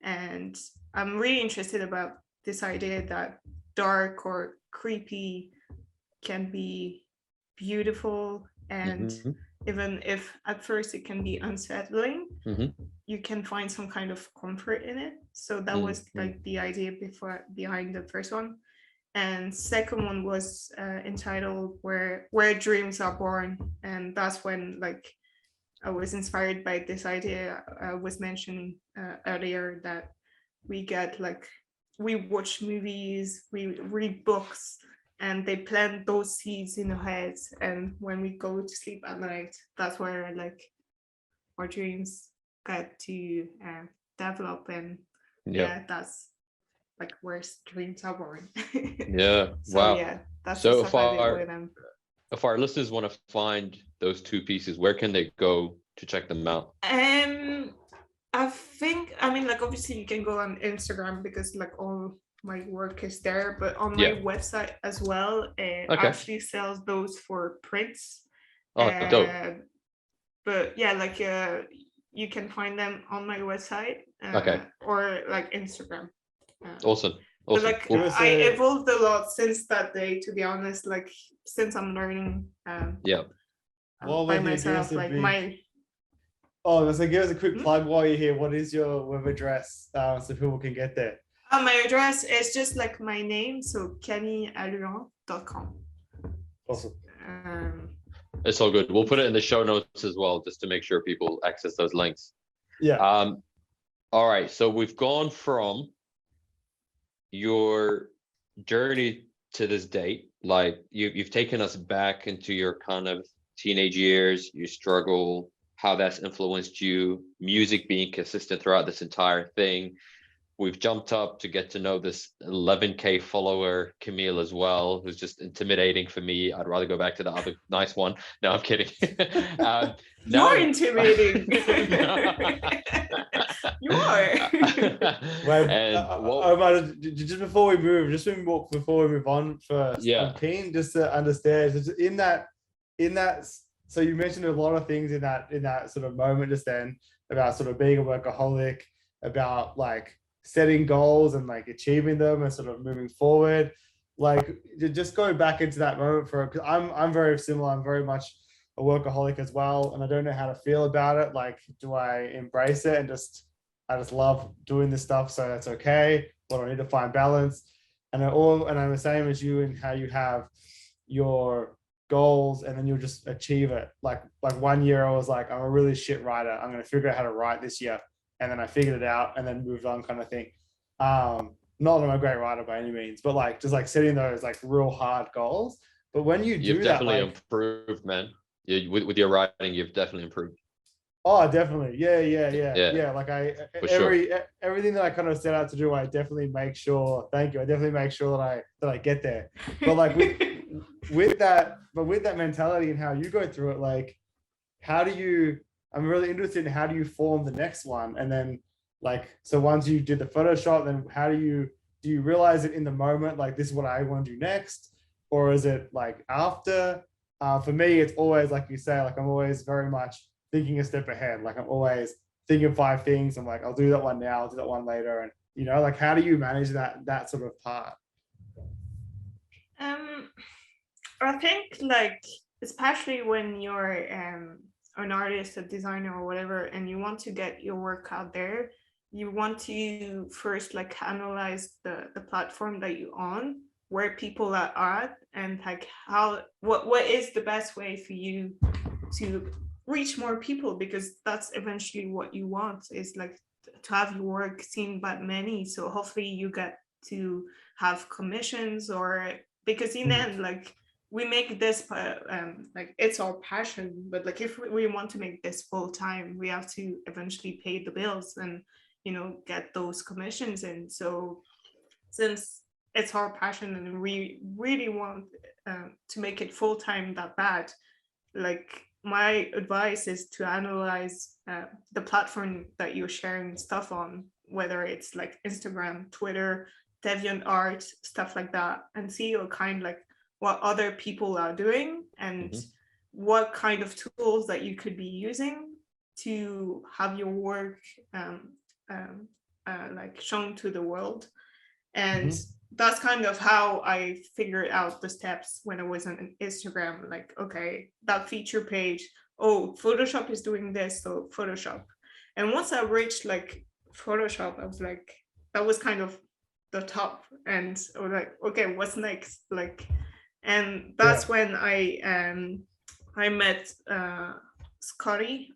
Speaker 2: And I'm really interested about this idea that dark or creepy can be beautiful, and even if at first it can be unsettling, you can find some kind of comfort in it. So that was like the idea behind the first one. And second one was entitled where dreams are born. And that's when like I was inspired by this idea I was mentioning earlier, that we get like, we watch movies, we read books, and they plant those seeds in our heads. And when we go to sleep at night, that's where like our dreams get to develop. And yeah, that's like where dreams are born.
Speaker 1: Yeah.
Speaker 2: So,
Speaker 1: wow.
Speaker 2: Yeah, that's
Speaker 1: so
Speaker 2: the stuff I did with them.
Speaker 1: If our listeners want to find those 2 pieces, where can they go to check them out?
Speaker 2: I think, I mean, like obviously you can go on Instagram because like all my work is there, but on my website as well, actually sells those for prints.
Speaker 1: Oh, dope.
Speaker 2: But yeah, like you can find them on my website or like Instagram.
Speaker 1: Awesome.
Speaker 2: But like I evolved a lot since that day, to be honest, like since I'm learning by myself, like my...
Speaker 3: Oh, so give us a quick plug while you're here. What is your web address so people can get there?
Speaker 2: My address is just like my name, so camillealuan.com.
Speaker 3: Awesome.
Speaker 1: It's all good. We'll put it in the show notes as well, just to make sure people access those links.
Speaker 3: Yeah.
Speaker 1: All right. So we've gone from your journey to this date. Like you've taken us back into your kind of teenage years, your struggle, how that's influenced you, music being consistent throughout this entire thing. We've jumped up to get to know this 11K follower Camille as well, who's just intimidating for me. I'd rather go back to the other nice one. No, I'm kidding.
Speaker 2: You're intimidating. You are.
Speaker 3: Just before we move on first, I'm keen just to understand in that. So you mentioned a lot of things in that sort of moment just then about sort of being a workaholic, about like setting goals and like achieving them and sort of moving forward. Like just going back into that moment for, because I'm very similar. I'm very much a workaholic as well, and I don't know how to feel about it. Like, do I embrace it and I just love doing this stuff, so that's okay, or do I need to find balance? And I'm the same as you in how you have your goals and then you'll just achieve it. Like 1 year I was like, I'm a really shit writer, I'm going to figure out how to write this year, and then I figured it out and then moved on, kind of thing. Not that I'm a great writer by any means, but like just like setting those like real hard goals. But when you do
Speaker 1: You've definitely
Speaker 3: that, like,
Speaker 1: improved, man. Yeah, with your writing, you've definitely improved.
Speaker 3: oh, definitely. Yeah. Like everything that I kind of set out to do, I definitely make sure, thank you. I definitely make sure that I get there. But like with that mentality and how you go through it, like I'm really interested in how do you form the next one? And then like, so once you did the Photoshop, then how do you realize it in the moment? Like, this is what I want to do next? Or is it like after? For me, it's always, like you say, like I'm always very much thinking a step ahead. Like I'm always thinking 5 things. I'm like, I'll do that one now, I'll do that one later. And, you know, like, how do you manage that sort of part?
Speaker 2: I think like, especially when you're an artist, a designer or whatever, and you want to get your work out there, you want to first like analyze the platform that you're on, where people are at, and like what is the best way for you to reach more people, because that's eventually what you want, is like to have your work seen by many. So hopefully you get to have commissions, or because in the end, like, we make this like it's our passion, but like if we want to make this full time, we have to eventually pay the bills and, you know, get those commissions in. So since it's our passion and we really want to make it full time that bad, like my advice is to analyze the platform that you're sharing stuff on, whether it's like Instagram, Twitter, DeviantArt, stuff like that, and see what other people are doing and what kind of tools that you could be using to have your work like shown to the world. And that's kind of how I figured out the steps when I was on Instagram. Like, okay, that feature page, oh, Photoshop is doing this, so Photoshop. And once I reached like Photoshop, I was like, that was kind of the top. And I was like, okay, what's next? Like, and that's when I met Scotty.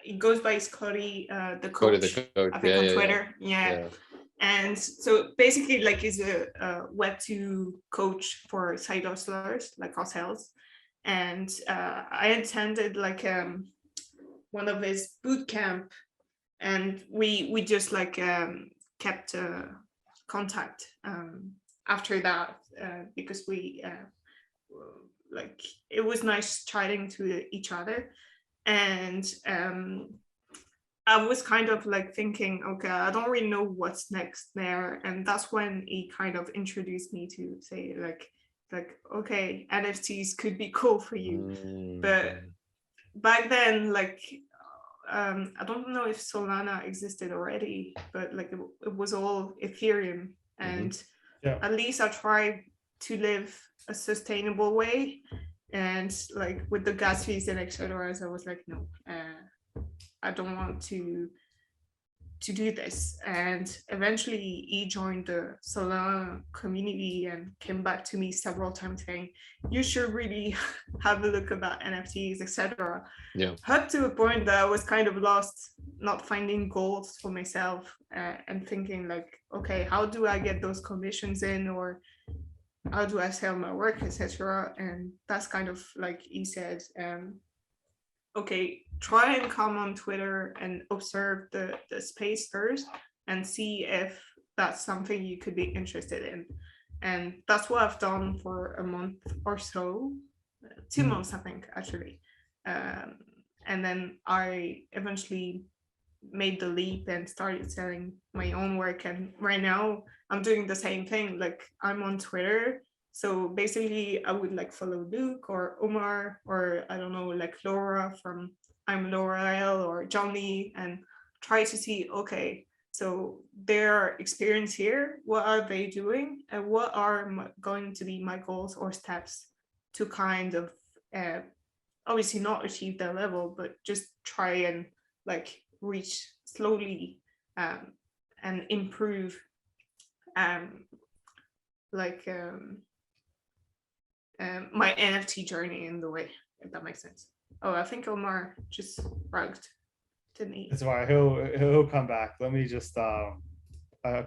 Speaker 2: It goes by Scotty, the coach, I think on Twitter. Yeah. And so basically, like, he's a Web2 coach for side hustlers like ourselves. And I attended like one of his boot camp, and we just like kept contact after that, because we like, it was nice chatting to each other. And I was kind of like thinking, okay, I don't really know what's next there. And that's when he kind of introduced me to say like, okay, NFTs could be cool for you. But back then, like, I don't know if Solana existed already, but like it was all Ethereum. And at least I tried to live a sustainable way. And like with the gas fees and etc., I was like, no, I don't want to do this. And eventually he joined the Solana community and came back to me several times saying, you should really have a look about NFTs, etc. Up to a point that I was kind of lost, not finding goals for myself, and thinking like, okay, how do I get those commissions in, or how do I sell my work, etc. And that's kind of like he said, okay, try and come on Twitter and observe the space first and see if that's something you could be interested in. And that's what I've done for a month or so, 2 months, I think, actually. And then I eventually made the leap and started selling my own work. And right now I'm doing the same thing. Like, I'm on Twitter. So basically I would like follow Luke or Omar, or I don't know, like Laura from I'm L'Oreal, or John Lee, and try to see, okay, so their experience here, what are they doing, and what are going to be my goals or steps to kind of obviously not achieve that level, but just try and like reach slowly and improve like my NFT journey in the way, if that makes sense. Oh, I think Omar just rugged to me.
Speaker 3: That's right. He'll come back. Let me just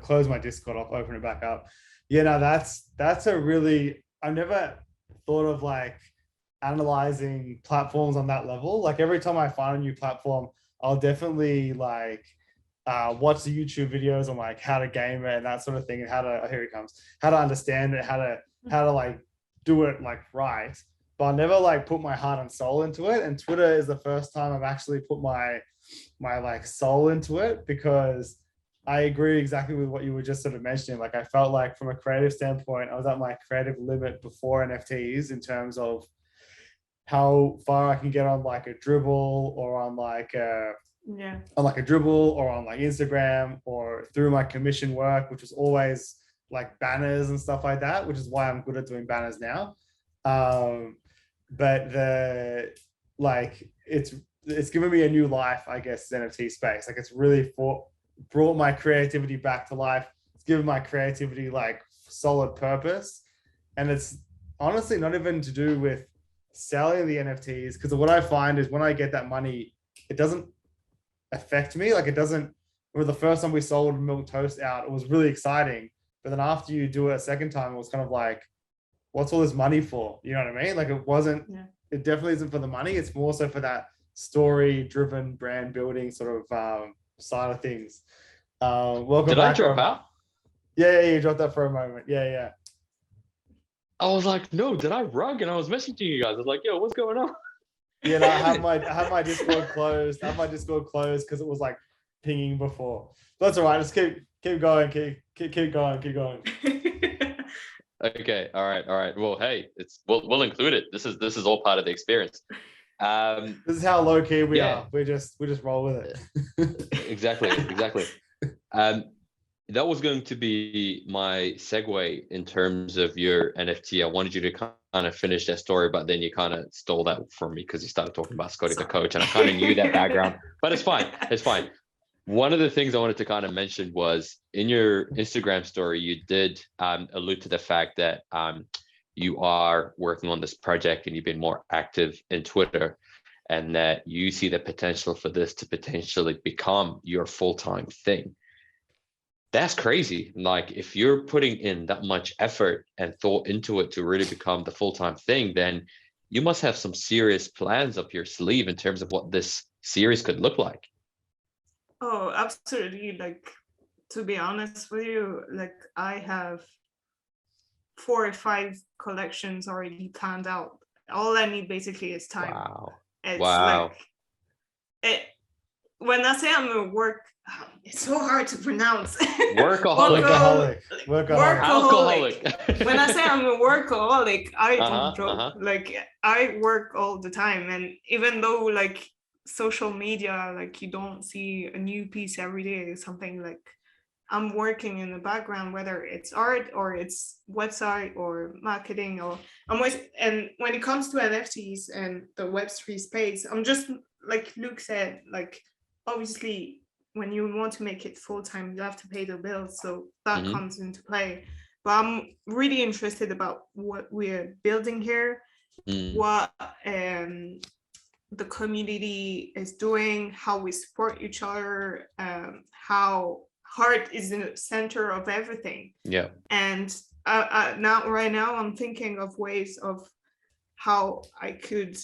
Speaker 3: close my Discord. I'll open it back up. Yeah, no, that's a really, I've never thought of like analyzing platforms on that level. Like every time I find a new platform, I'll definitely like watch the YouTube videos on like how to game it and that sort of thing, and how to, here it comes, how to understand it, how to like do it like right. But I never like put my heart and soul into it. And Twitter is the first time I've actually put my like soul into it, because I agree exactly with what you were just sort of mentioning. Like I felt like from a creative standpoint, I was at my creative limit before NFTs in terms of how far I can get on like a dribble or on like a dribble or on like Instagram or through my commission work, which was always like banners and stuff like that, which is why I'm good at doing banners now. But the like it's given me a new life, I guess, NFT space. Like it's really brought my creativity back to life. It's given my creativity like solid purpose. And it's honestly not even to do with selling the NFTs, because what I find is when I get that money, it doesn't affect me. Like it doesn't, or the first time we sold Milk Toast out, it was really exciting. But then after you do it a second time, it was kind of like, what's all this money for? You know what I mean? Like it wasn't, it definitely isn't for the money. It's more so for that story driven brand building sort of side of things. Welcome
Speaker 1: Did
Speaker 3: back.
Speaker 1: I drop out?
Speaker 3: Yeah, you dropped that for a moment. Yeah.
Speaker 1: I was like, no, did I rug? And I was messaging you guys. I was like, yo, what's going on?
Speaker 3: Yeah, no, I have my Discord closed. I have my Discord closed because it was like pinging before. But that's all right. Just keep going. Keep going.
Speaker 1: Okay. All right. Well, hey, we'll include it. This is all part of the experience.
Speaker 3: This is how low key we are. We just roll with
Speaker 1: it. Exactly. That was going to be my segue in terms of your NFT. I wanted you to kind of finish that story, but then you kind of stole that from me because you started talking about Scotty the coach, and I kind of knew that background, but it's fine. One of the things I wanted to kind of mention was in your Instagram story, you did allude to the fact that you are working on this project and you've been more active in Twitter, and that you see the potential for this to potentially become your full-time thing. That's crazy. Like if you're putting in that much effort and thought into it to really become the full-time thing, then you must have some serious plans up your sleeve in terms of what this series could look like.
Speaker 2: Oh, absolutely. Like, to be honest with you, like I have 4 or 5 collections already planned out. All I need basically is time.
Speaker 1: Wow.
Speaker 2: It's
Speaker 1: wow.
Speaker 2: Like when I say I'm a work, it's so hard to pronounce.
Speaker 1: Workaholic.
Speaker 2: Workaholic. When I say I'm a workaholic, I don't joke. Like I work all the time, and even though like social media, like you don't see a new piece every day, something like I'm working in the background, whether it's art or it's website or marketing, or and when it comes to NFTs and the Web3 space, I'm just like Luke said, like obviously when you want to make it full-time, you have to pay the bills, so that comes into play. But I'm really interested about what we're building here, what the community is doing, how we support each other, how heart is in the center of everything.
Speaker 1: Yeah.
Speaker 2: And right now I'm thinking of ways of how I could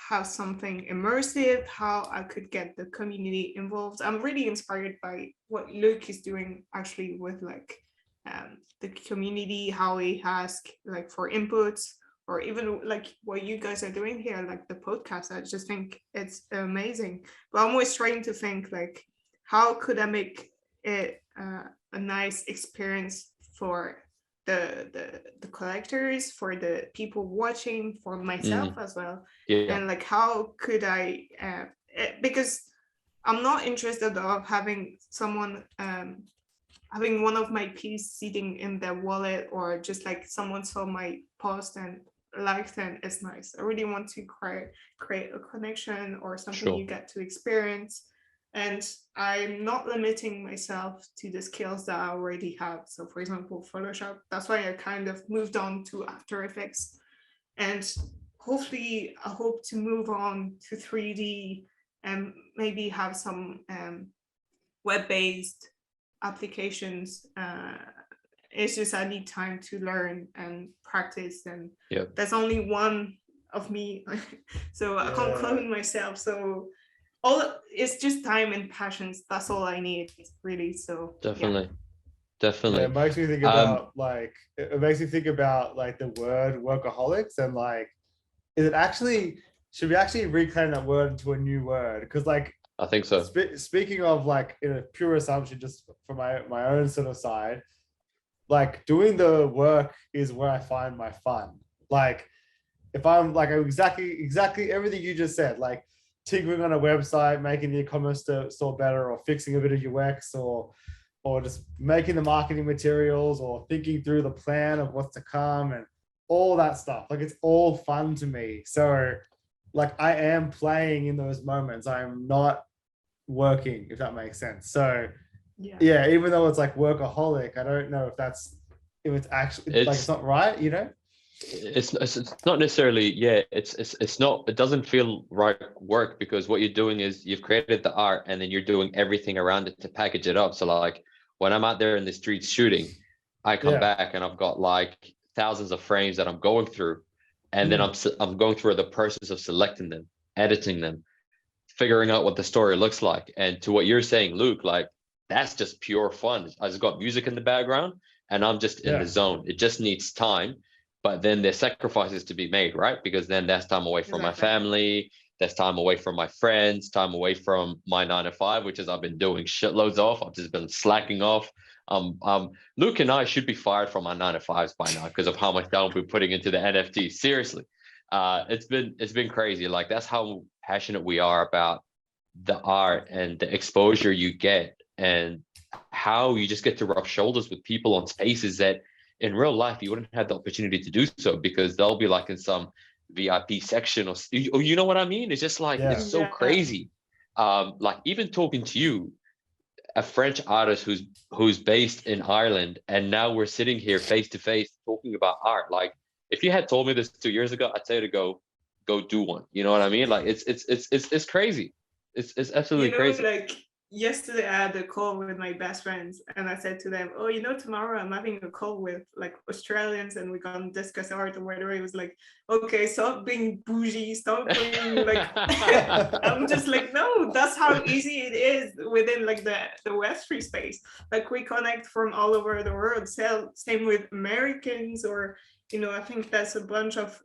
Speaker 2: have something immersive, how I could get the community involved. I'm really inspired by what Luke is doing actually with like the community, how he asks like for inputs, or even like what you guys are doing here, like the podcast. I just think it's amazing. But I'm always trying to think like, how could I make it a nice experience for the collectors, for the people watching, for myself as well.
Speaker 1: Yeah.
Speaker 2: And like, how could I, because I'm not interested of having someone having one of my piece sitting in their wallet, or just like someone saw my post and liked and it's nice. I really want to create a connection or something
Speaker 1: Sure.
Speaker 2: you get to experience. And I'm not limiting myself to the skills that I already have. So for example, Photoshop, that's why I kind of moved on to After Effects. And hopefully I hope to move on to 3D and maybe have some web-based applications. It's just I need time to learn and practice, and there's only one of me, so I can't clone myself. So it's just time and passions. That's all I need, really. So
Speaker 1: definitely.
Speaker 3: Yeah, it makes me think about like the word workaholics, and like, should we actually reclaim that word into a new word? Because like,
Speaker 1: I think so.
Speaker 3: Speaking of like, in a pure assumption, just from my own sort of side, like doing the work is where I find my fun. Like if I'm like exactly everything you just said, like tinkering on a website, making the e-commerce store better, or fixing a bit of UX, or just making the marketing materials, or thinking through the plan of what's to come and all that stuff. Like it's all fun to me. So like I am playing in those moments. I'm not working, if that makes sense. So yeah, even though it's like workaholic, I don't know if it's actually like, it's not right, you know?
Speaker 1: It's not necessarily, it's not, it doesn't feel right work, because what you're doing is you've created the art and then you're doing everything around it to package it up. So like when I'm out there in the streets shooting, I come back and I've got like thousands of frames that I'm going through, and then I'm going through the process of selecting them, editing them, figuring out what the story looks like. And to what you're saying, Luke, like that's just pure fun. I just got music in the background and I'm just in the zone. It just needs time, but then there's sacrifices to be made, right? Because then that's time away from my family, that's time away from my friends, time away from my 9 to 5, which is I've been doing shitloads of. I've just been slacking off. Luke and I should be fired from our 9 to 5s by now because of how much time we're putting into the NFT. Seriously. It's been crazy. Like that's how passionate we are about the art and the exposure you get, and how you just get to rub shoulders with people on spaces that in real life you wouldn't have the opportunity to do so, because they'll be like in some VIP section, or you know what I mean? It's just like it's so crazy. Like even talking to you, a French artist who's based in Ireland, and now we're sitting here face to face talking about art. Like if you had told me this 2 years ago, I'd say to go do one. You know what I mean? Like it's crazy. It's absolutely crazy.
Speaker 2: Like yesterday I had a call with my best friends, and I said to them, oh, tomorrow I'm having a call with like Australians and we're gonna discuss art or whatever. It was like, okay, stop being bougie, stop being like I'm just like, no, that's how easy it is within like the Web3 space. Like we connect from all over the world. Same with Americans, or I think that's a bunch of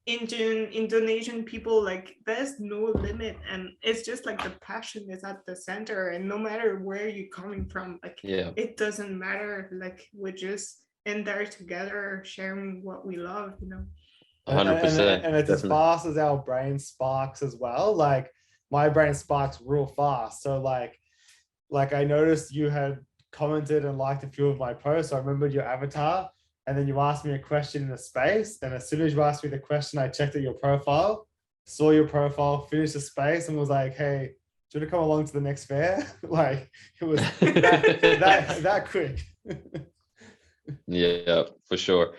Speaker 2: Indonesian people. Like there's no limit, and it's just like the passion is at the center, and no matter where you're coming from, like it doesn't matter. Like we're just in there together sharing what we love.
Speaker 1: 100%.
Speaker 3: And it's as fast as our brain sparks as well. Like my brain sparks real fast. So like I noticed you had commented and liked a few of my posts. I remembered your avatar. And then you asked me a question in the space. And as soon as you asked me the question, I checked at your profile, saw your profile, finished the space, and was like, hey, do you want to come along to the next fair? Like it was that quick.
Speaker 1: Yeah, for sure.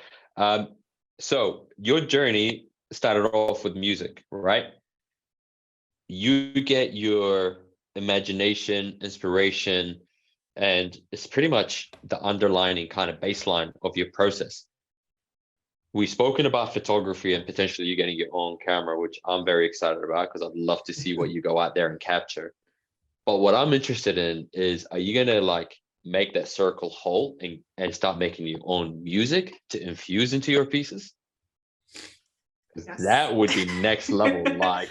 Speaker 1: So your journey started off with music, right? You get your imagination, inspiration, and it's pretty much the underlining kind of baseline of your process. We've spoken about photography and potentially you getting your own camera, which I'm very excited about because I'd love to see what you go out there and capture. But what I'm interested in is, are you gonna like make that circle whole and start making your own music to infuse into your pieces? That would be next level. Like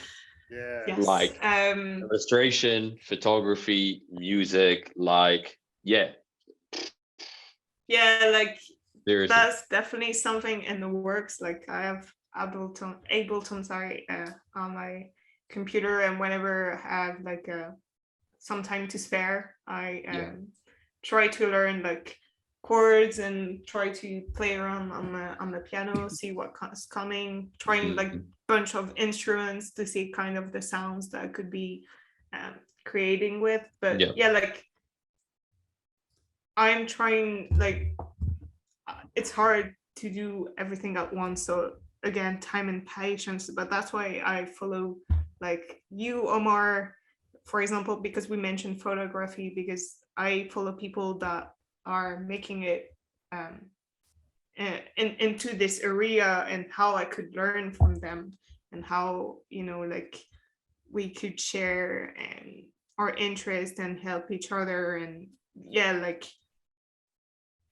Speaker 1: like illustration, photography, music, like
Speaker 2: like
Speaker 1: seriously.
Speaker 2: That's definitely something in the works. Like I have Ableton on my computer, and whenever I have like some time to spare, I
Speaker 1: Yeah.
Speaker 2: try to learn like chords and try to play around on the piano, see what's coming, trying like
Speaker 1: Mhm.
Speaker 2: bunch of instruments to see kind of the sounds that I could be creating with. But
Speaker 1: Yeah.
Speaker 2: yeah, like I'm trying, like it's hard to do everything at once. So again, time and patience. But that's why I follow like you, Omar, for example, because we mentioned photography, because I follow people that are making it into this area, and how I could learn from them, and how, you know, like we could share and our interest and help each other. And yeah, like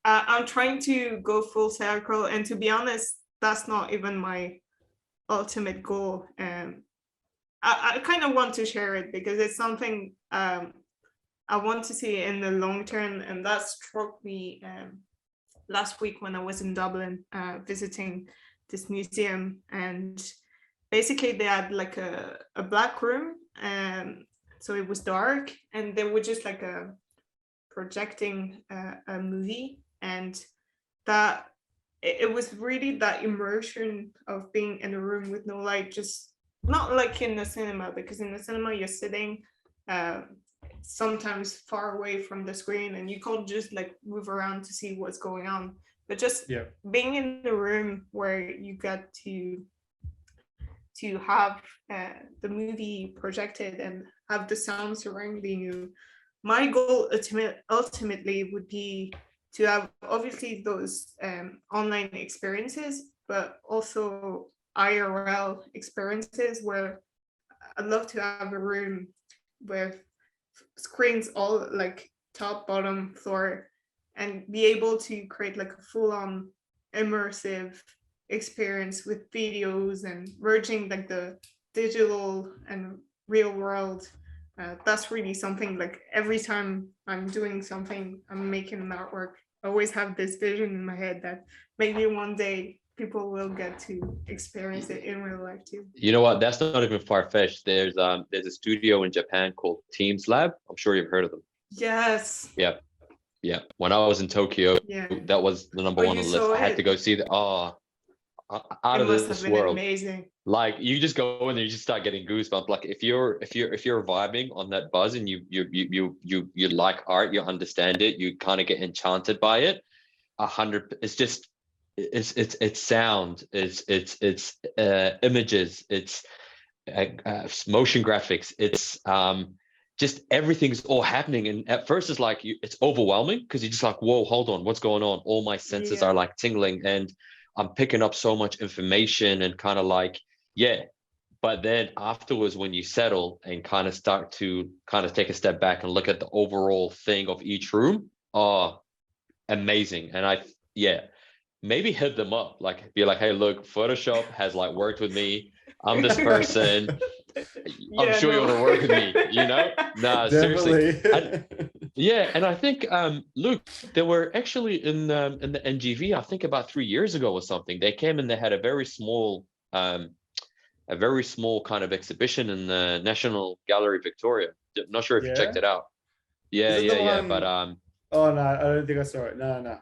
Speaker 2: I'm trying to go full circle, and to be honest, that's not even my ultimate goal. I kind of want to share it because it's something I want to see in the long term, and that struck me last week when I was in Dublin visiting this museum. And basically they had like a black room, so it was dark, and they were just like projecting a movie. And that it was really that immersion of being in a room with no light, just not like in the cinema, because in the cinema you're sitting uh, sometimes far away from the screen and you can't just like move around to see what's going on. But just being in the room where you get to have the movie projected and have the sound surrounding you. My goal ultimately would be to have obviously those online experiences, but also IRL experiences where I'd love to have a room with screens all like top, bottom, floor, and be able to create like a full-on immersive experience with videos and merging like the digital and real world. That's really something, like every time I'm doing something, I'm making an artwork, I always have this vision in my head that maybe one day people will get to experience it in real life too.
Speaker 1: You know what? That's not even far-fetched. There's a studio in Japan called Teams Lab. I'm sure you've heard of them.
Speaker 2: Yes.
Speaker 1: Yeah. Yeah. When I was in Tokyo,
Speaker 2: Yeah.
Speaker 1: that was the number
Speaker 2: Oh,
Speaker 1: one
Speaker 2: you
Speaker 1: on the list.
Speaker 2: saw
Speaker 1: I had to
Speaker 2: it?
Speaker 1: go see the out
Speaker 2: It
Speaker 1: of
Speaker 2: must have
Speaker 1: this
Speaker 2: been
Speaker 1: world.
Speaker 2: amazing.
Speaker 1: Like you just go in there, you just start getting goosebumps. Like if you're vibing on that buzz and you like art, you understand it, you kind of get enchanted by it. 100. It's just it's sound, it's images, it's motion graphics, it's just everything's all happening. And at first it's like it's overwhelming because you're just like, whoa, hold on, what's going on? All my senses are like tingling and I'm picking up so much information and kind of like, yeah. But then afterwards, when you settle and kind of start to kind of take a step back and look at the overall thing of each room, oh, amazing. And maybe hit them up, like be like, hey, look, Photoshop has like worked with me. I'm this person. I'm sure you want to work with me, you know? Nah, seriously. And I think Luke, they were actually in the NGV, I think about 3 years ago or something. They came and they had a very small kind of exhibition in the National Gallery Victoria. Not sure if you checked it out.
Speaker 3: Is it the one?
Speaker 1: But
Speaker 3: oh no, I don't think I saw it. No.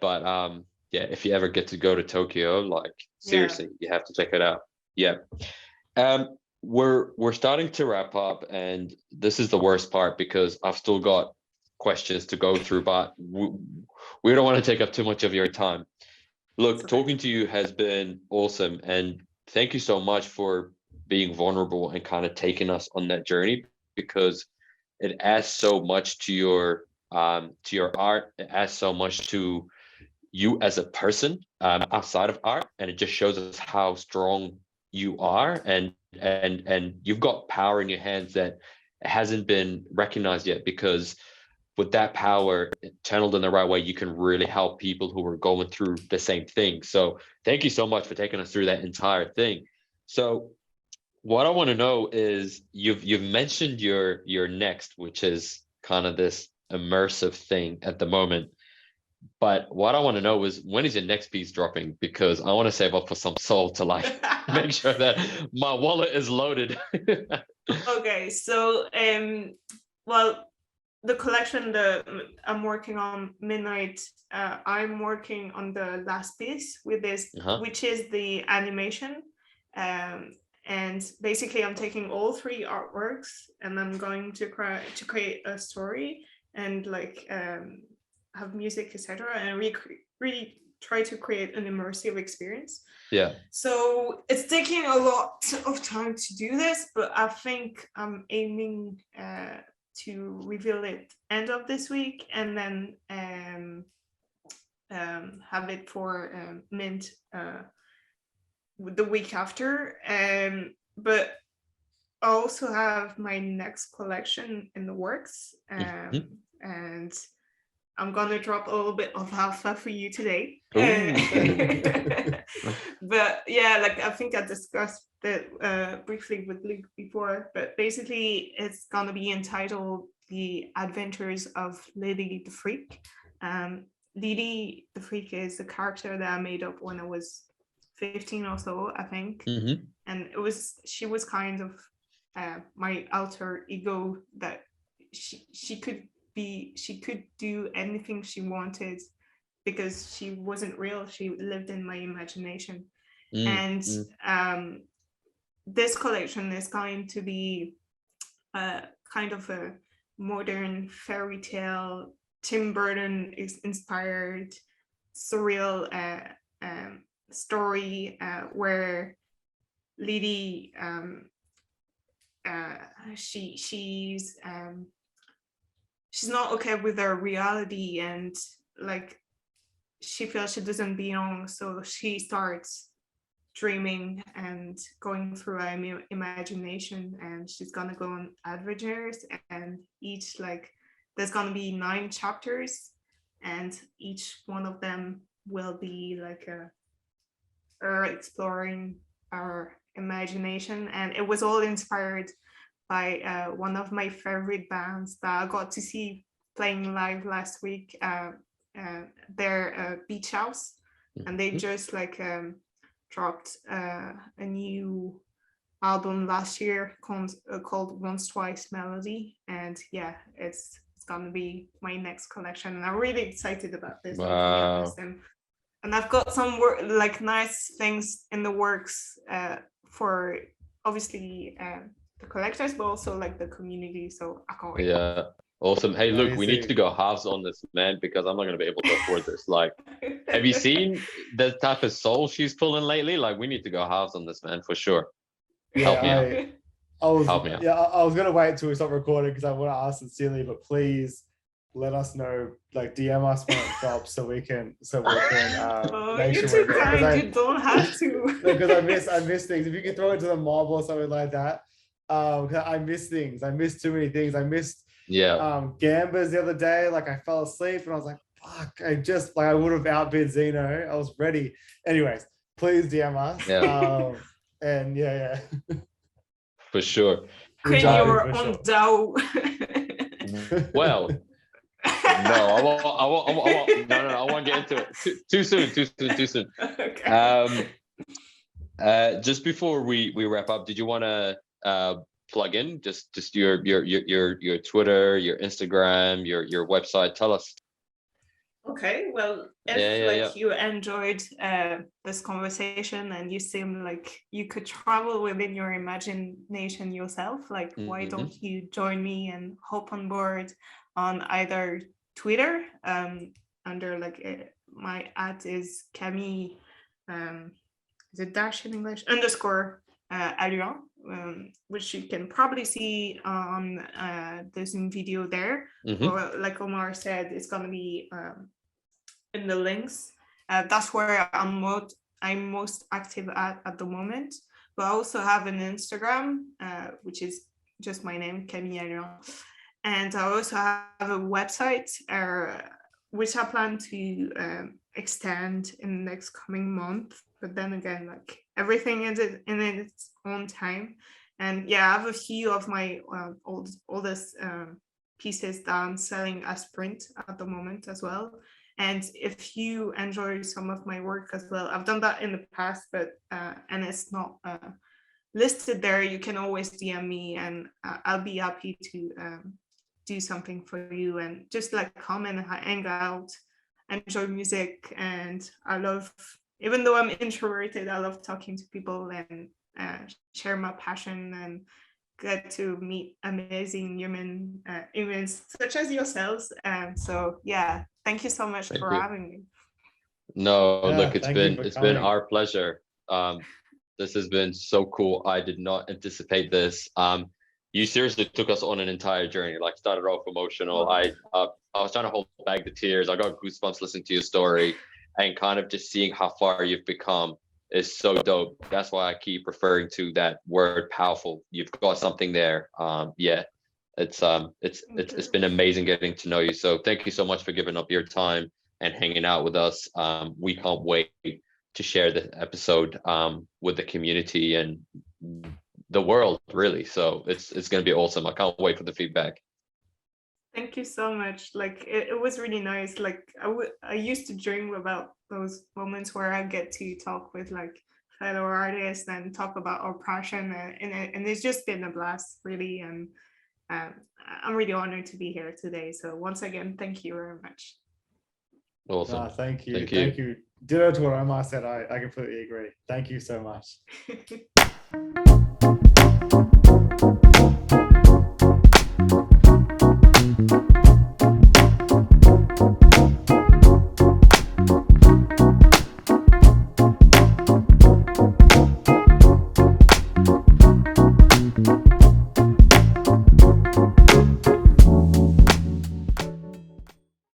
Speaker 1: But if you ever get to go to Tokyo, like seriously, you have to check it out. Yeah. We're starting to wrap up, and this is the worst part because I've still got questions to go through, but we don't want to take up too much of your time. Look, talking to you has been awesome, and thank you so much for being vulnerable and kind of taking us on that journey, because it adds so much to your art. It adds so much to you as a person outside of art, and it just shows us how strong you are, and you've got power in your hands that hasn't been recognized yet, because with that power channeled in the right way, you can really help people who are going through the same thing. So thank you so much for taking us through that entire thing. So what I want to know is you've mentioned your next, which is kind of this immersive thing at the moment. But what I want to know is, when is your next piece dropping? Because I want to save up for some soul to like make sure that my wallet is loaded.
Speaker 2: Okay, so well, the collection that I'm working on, Midnight, I'm working on the last piece with this, which is the animation. And basically I'm taking all three artworks and I'm going to create a story and like have music, etc., and really try to create an immersive experience.
Speaker 1: Yeah.
Speaker 2: So it's taking a lot of time to do this, but I think I'm aiming to reveal it end of this week and then have it for mint the week after. But I also have my next collection in the works, and I'm gonna drop a little bit of alpha for you today. But yeah, like I think I discussed that briefly with Luke before, but basically it's gonna be entitled The Adventures of Lily the Freak. Lily the Freak is the character that I made up when I was 15 or so, I think. And she was kind of my alter ego, that she could do anything she wanted because she wasn't real. She lived in my imagination. And this collection is going to be kind of a modern fairy tale, Tim Burton inspired surreal story where Lily she's not okay with her reality, and like she feels she doesn't belong, so she starts dreaming and going through her imagination, and she's gonna go on adventures, and each like there's gonna be 9 chapters, and each one of them will be like her exploring our imagination. And it was all inspired by one of my favorite bands that I got to see playing live last week. Their Beach House, and they just like dropped a new album last year called Once Twice Melody, and yeah, it's gonna be my next collection, and I'm really excited about this.
Speaker 1: Wow.
Speaker 2: And I've got some like nice things in the works for obviously the collectors, but also like the community. So I can't wait.
Speaker 1: Yeah, awesome. Hey, look, we need to go halves on this, man, because I'm not going to be able to afford this. Like, have you seen the type of soul she's pulling lately? Like, we need to go halves on this, man, for sure.
Speaker 3: Yeah,
Speaker 1: Help me out. Help me out.
Speaker 3: Yeah, I was gonna wait till we stop recording because I want to ask sincerely, but please let us know, like DM us when it drops so we can make
Speaker 2: you're
Speaker 3: sure
Speaker 2: too kind. You don't have to.
Speaker 3: Because I miss things. If you could throw it to the mob or something like that. I miss things. I missed too many things. I missed Gambas the other day. Like I fell asleep and I was like, fuck, I would have outbid Zeno. I was ready. Anyways, please DM us.
Speaker 1: Yeah.
Speaker 3: And yeah.
Speaker 1: For sure.
Speaker 2: When you're on DAO.
Speaker 1: Well, no, I won't. No, I won't get into it. Too soon. Okay. Just before we wrap up, did you want to plug in just your Twitter, your Instagram, your website? Tell us.
Speaker 2: Okay, well, if you enjoyed this conversation and you seem like you could travel within your imagination yourself, like why don't you join me and hop on board on either Twitter under like my @ is Camille, is it dash in English, _Alluin, which you can probably see on the Zoom video there. Or like Omar said, it's gonna be in the links. That's where I'm most active at the moment. But I also have an Instagram, which is just my name, Camille Alluin. And I also have a website, which I plan to extend in the next coming month. But then again, like everything is in its own time. And yeah, I have a few of my oldest pieces that I'm selling as print at the moment as well. And if you enjoy some of my work as well, I've done that in the past, but and it's not listed there, you can always DM me, and I'll be happy to do something for you, and just like come and hang out, enjoy music. And I love, even though I'm introverted, I love talking to people and share my passion and get to meet amazing humans such as yourselves. And so yeah, thank you so much for having me.
Speaker 1: No,
Speaker 3: Yeah,
Speaker 1: look, it's
Speaker 3: thank you for
Speaker 1: been
Speaker 3: coming.
Speaker 1: our pleasure. This has been so cool. I did not anticipate this. You seriously took us on an entire journey. Like, started off emotional. I was trying to hold back the tears. I got goosebumps listening to your story, and kind of just seeing how far you've become is so dope. That's why I keep referring to that word, powerful. You've got something there. Yeah, it's been amazing getting to know you. So thank you so much for giving up your time and hanging out with us. We can't wait to share this episode with the community and the world, really. So it's going to be awesome. I can't wait for the feedback.
Speaker 2: Thank you so much. Like, it was really nice. Like, I used to dream about those moments where I get to talk with like fellow artists and talk about our passion, and it's just been a blast, really. And I'm really honored to be here today. So once again, thank you very much.
Speaker 1: Awesome.
Speaker 3: Thank you. Ditto to what Omar said. I completely agree. Thank you so much.